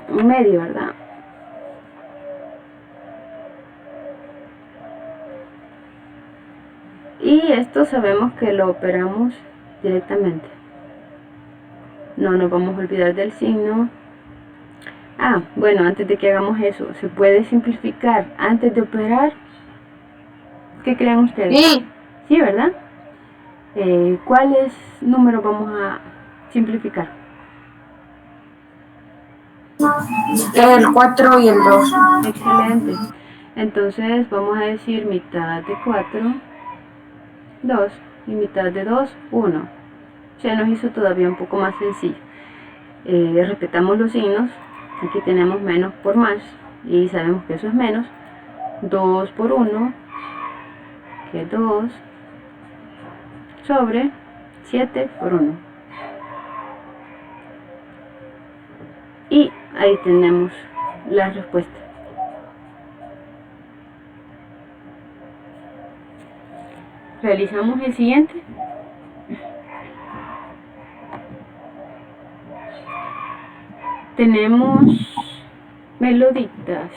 1/2, ¿verdad? Y esto sabemos que lo operamos directamente. No nos vamos a olvidar del signo. Ah, bueno, antes de que hagamos eso, ¿se puede simplificar antes de operar? ¿Qué creen ustedes? Sí. Sí, ¿verdad? ¿Cuáles números vamos a simplificar? El 4 y el 2. Excelente. Entonces vamos a decir mitad de 4, 2 y mitad de 2, 1. Se nos hizo todavía un poco más sencillo. Respetamos los signos. Aquí tenemos menos por más y sabemos que eso es menos. 2 por 1, que es 2, sobre 7 por 1. Y ahí tenemos la respuesta. Realizamos el siguiente. Tenemos meloditas.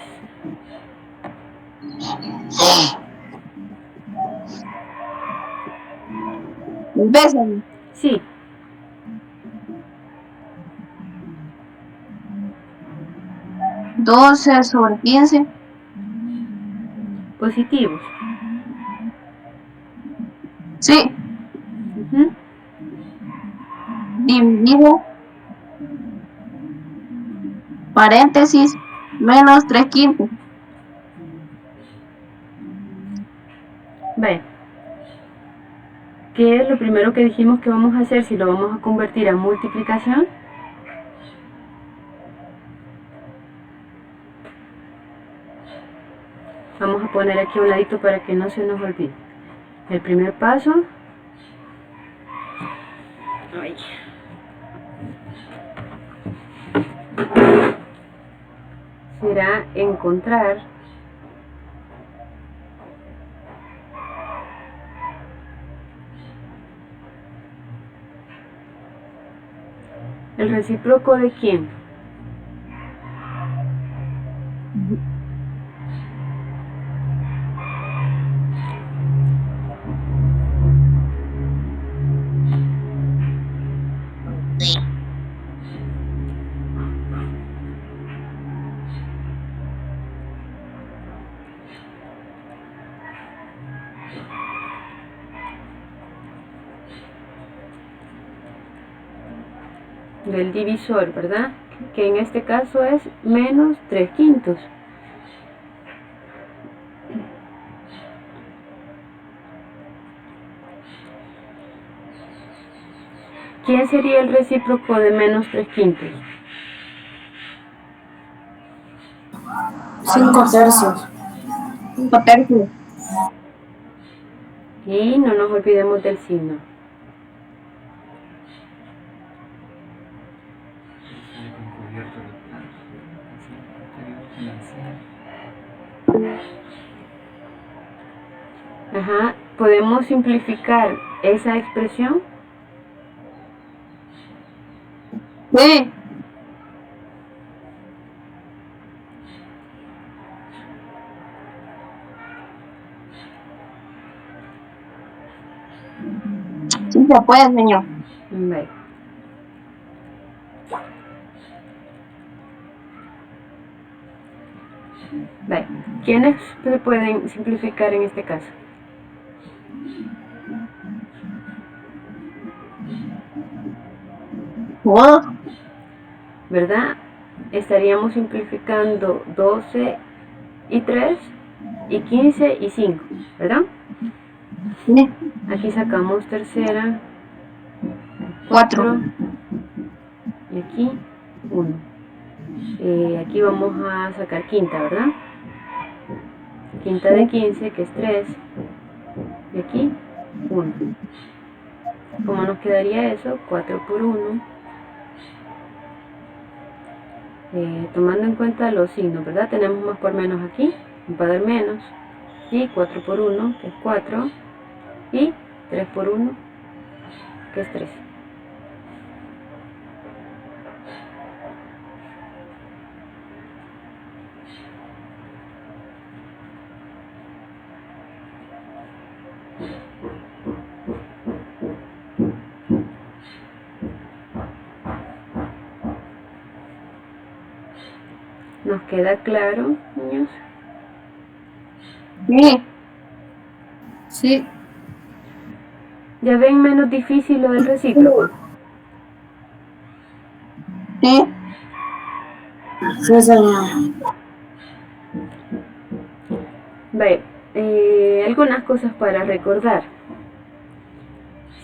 Bésame. Sí. ¿12 sobre 15? Positivos. Sí. Ujú. Dividido. Paréntesis. Menos 3/5. Vaya. ¿Qué es lo primero que dijimos que vamos a hacer si lo vamos a convertir a multiplicación? Vamos a poner aquí a un ladito para que no se nos olvide. El primer paso será encontrar el recíproco de quién. Del divisor, ¿verdad? Que en este caso es menos 3/5. ¿Quién sería el recíproco de menos 3/5? 5 tercios. 5 tercios. Y no nos olvidemos del signo. Ajá, ¿podemos simplificar esa expresión? Sí. Sí se puede, señor. Vale. Vale. ¿Quiénes se pueden simplificar en este caso? ¿Puedo? ¿Verdad? Estaríamos simplificando 12 y 3 y 15 y 5, ¿verdad? Sí. Aquí sacamos tercera, 4. y aquí 1. Aquí vamos a sacar quinta, ¿verdad? Quinta de 15, que es 3, y aquí 1. ¿Cómo nos quedaría eso? 4 por 1. Tomando en cuenta los signos, ¿verdad? Tenemos más por menos aquí, va a dar menos, y 4 por 1, que es 4, y 3 por 1, que es 3. ¿Nos queda claro, niños? Sí. Sí. ¿Ya ven menos difícil lo del recíproco? Sí. Sí, señor. Vale, algunas cosas para recordar.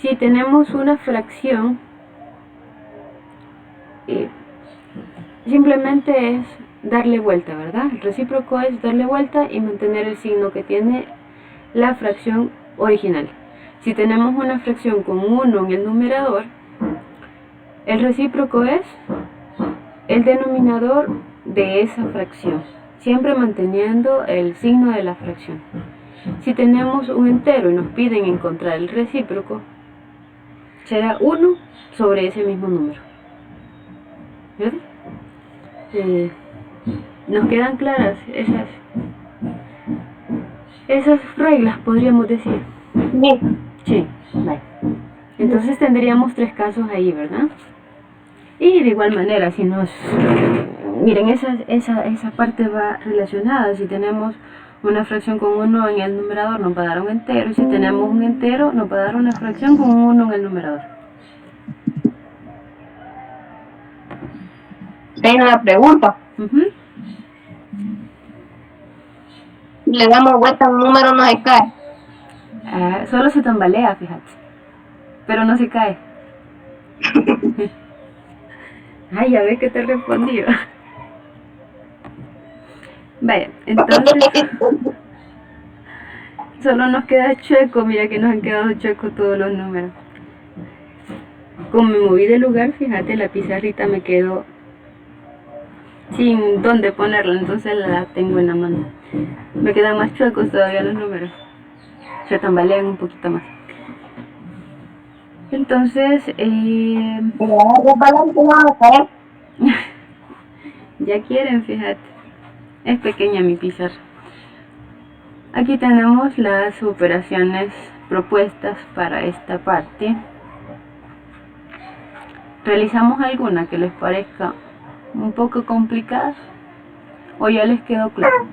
Si tenemos una fracción, simplemente es darle vuelta, ¿verdad? El recíproco es darle vuelta y mantener el signo que tiene la fracción original. Si tenemos una fracción con 1 en el numerador, el recíproco es el denominador de esa fracción, siempre manteniendo el signo de la fracción. Si tenemos un entero y nos piden encontrar el recíproco, será 1 sobre ese mismo número. ¿Verdad? ¿Nos quedan claras esas reglas, podríamos decir? Sí. Sí, vale. Entonces tendríamos 3 casos ahí, ¿verdad? Y de igual manera, si nos... Miren, esa parte va relacionada. Si tenemos una fracción con 1 en el numerador, nos va a dar un entero. Y si tenemos un entero, nos va a dar una fracción con 1 en el numerador. Tengo una pregunta. Si le damos vuelta a un número, no se cae. Solo se tambalea, fíjate. Pero no se cae. Ay, ya ves que te respondí. Vaya, entonces solo nos queda chueco. Mira que nos han quedado chuecos todos los números. Como me moví de lugar, fíjate, la pizarrita me quedó sin dónde ponerla, entonces la tengo en la mano. Me quedan más chuecos todavía los números. Se tambalean un poquito más. Entonces, ya quieren, fíjate. Es pequeña mi pizarra. Aquí tenemos las operaciones propuestas para esta parte. ¿Realizamos alguna que les parezca un poco complicada? ¿O ya les quedó claro?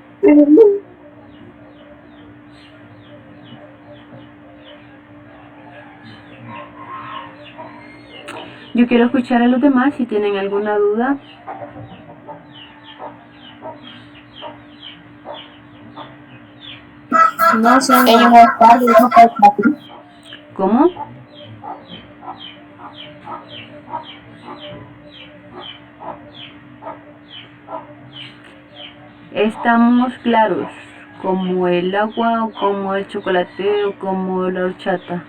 Yo quiero escuchar a los demás si tienen alguna duda. No sé, ellos no están, no pueden. ¿Cómo? Estamos claros, como el agua o como el chocolate o como la horchata.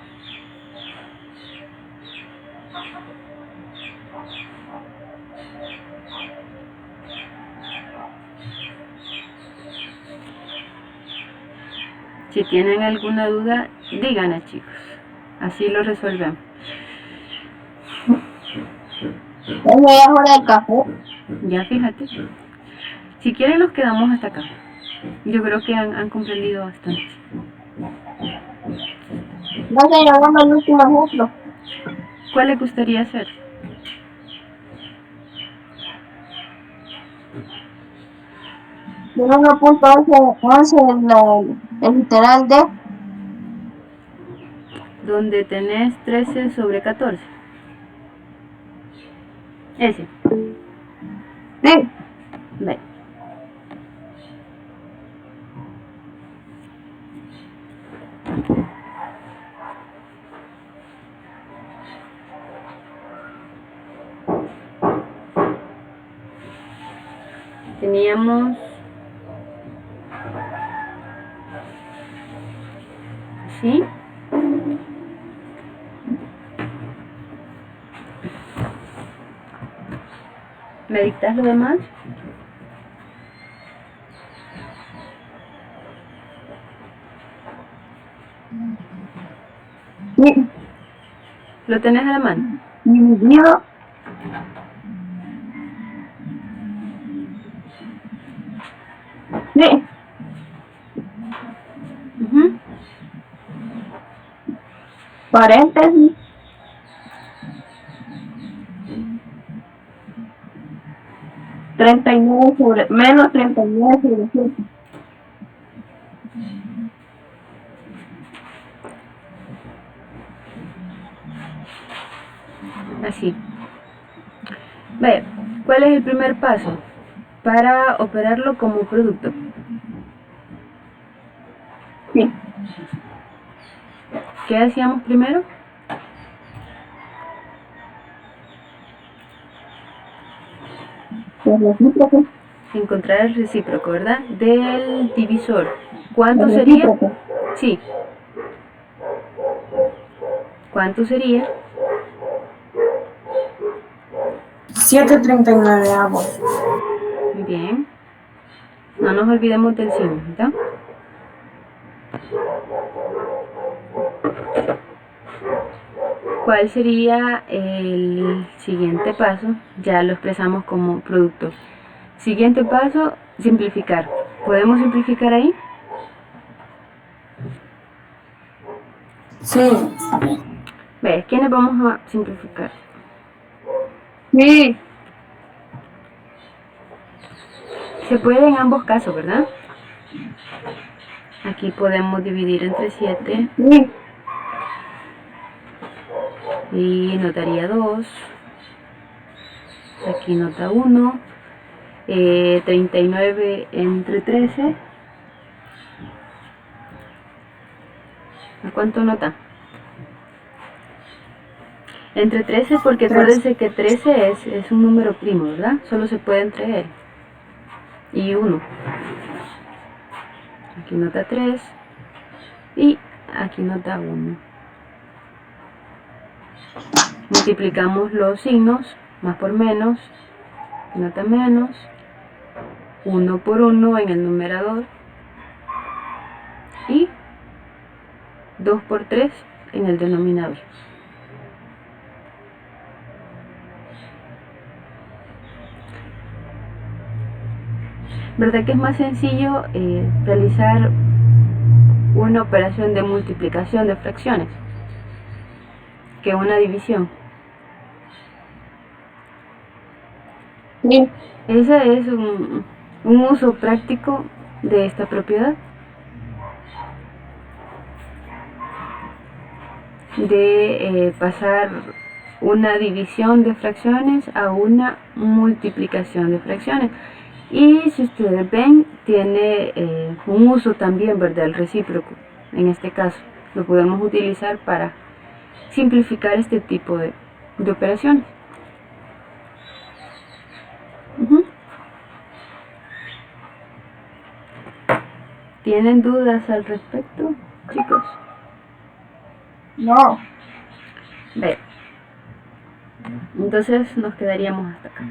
Si tienen alguna duda, díganme, chicos. Así lo resolvemos. Ya es hora del café. Ya fíjate. Si quieren nos quedamos hasta acá. Yo creo que han comprendido bastante. No sé, hagamos el último ejemplo. ¿Cuál les gustaría hacer? De 1.11 el literal de... Donde tenés 13 sobre 14. Ese. Sí. Ve. Teníamos ¿sí? ¿Me dictas lo demás? Sí. ¿Lo tenés a la mano? Dividido. Sí. Paréntesis. Menos 39 sobre 7. Así. Ve, ¿cuál es el primer paso para operarlo como producto? Sí. ¿Qué hacíamos primero? El recíproco. Encontrar el recíproco, ¿verdad? Del divisor. ¿Cuánto El sería? recíproco. Sí. ¿Cuánto sería? 7/39. Muy bien. No nos olvidemos del signo, ¿verdad? ¿Cuál sería el siguiente paso? Ya lo expresamos como producto. Siguiente paso, simplificar. ¿Podemos simplificar ahí? Sí. ¿Ves? ¿Quiénes vamos a simplificar? Sí. Se puede en ambos casos, ¿verdad? Aquí podemos dividir entre 7 Sí. y nos daría 2. Aquí nos da 1. 39 entre 13. ¿A cuánto nos da? Entre 13 porque acuérdense que 13 es un número primo, ¿verdad? Solo se puede entre él. Y 1. Aquí nos da 3. Y aquí nos da 1. Multiplicamos los signos, más por menos, aquí nos da menos, 1 por 1 en el numerador y 2 por 3 en el denominador. ¿Verdad que es más sencillo realizar una operación de multiplicación de fracciones que una división? Sí. Ese es un uso práctico de esta propiedad, de pasar una división de fracciones a una multiplicación de fracciones. Y si ustedes ven, tiene un uso también, ¿verdad? El recíproco. En este caso, lo podemos utilizar para simplificar este tipo de operaciones. ¿Tienen dudas al respecto, chicos? No. Ve. Entonces nos quedaríamos hasta acá.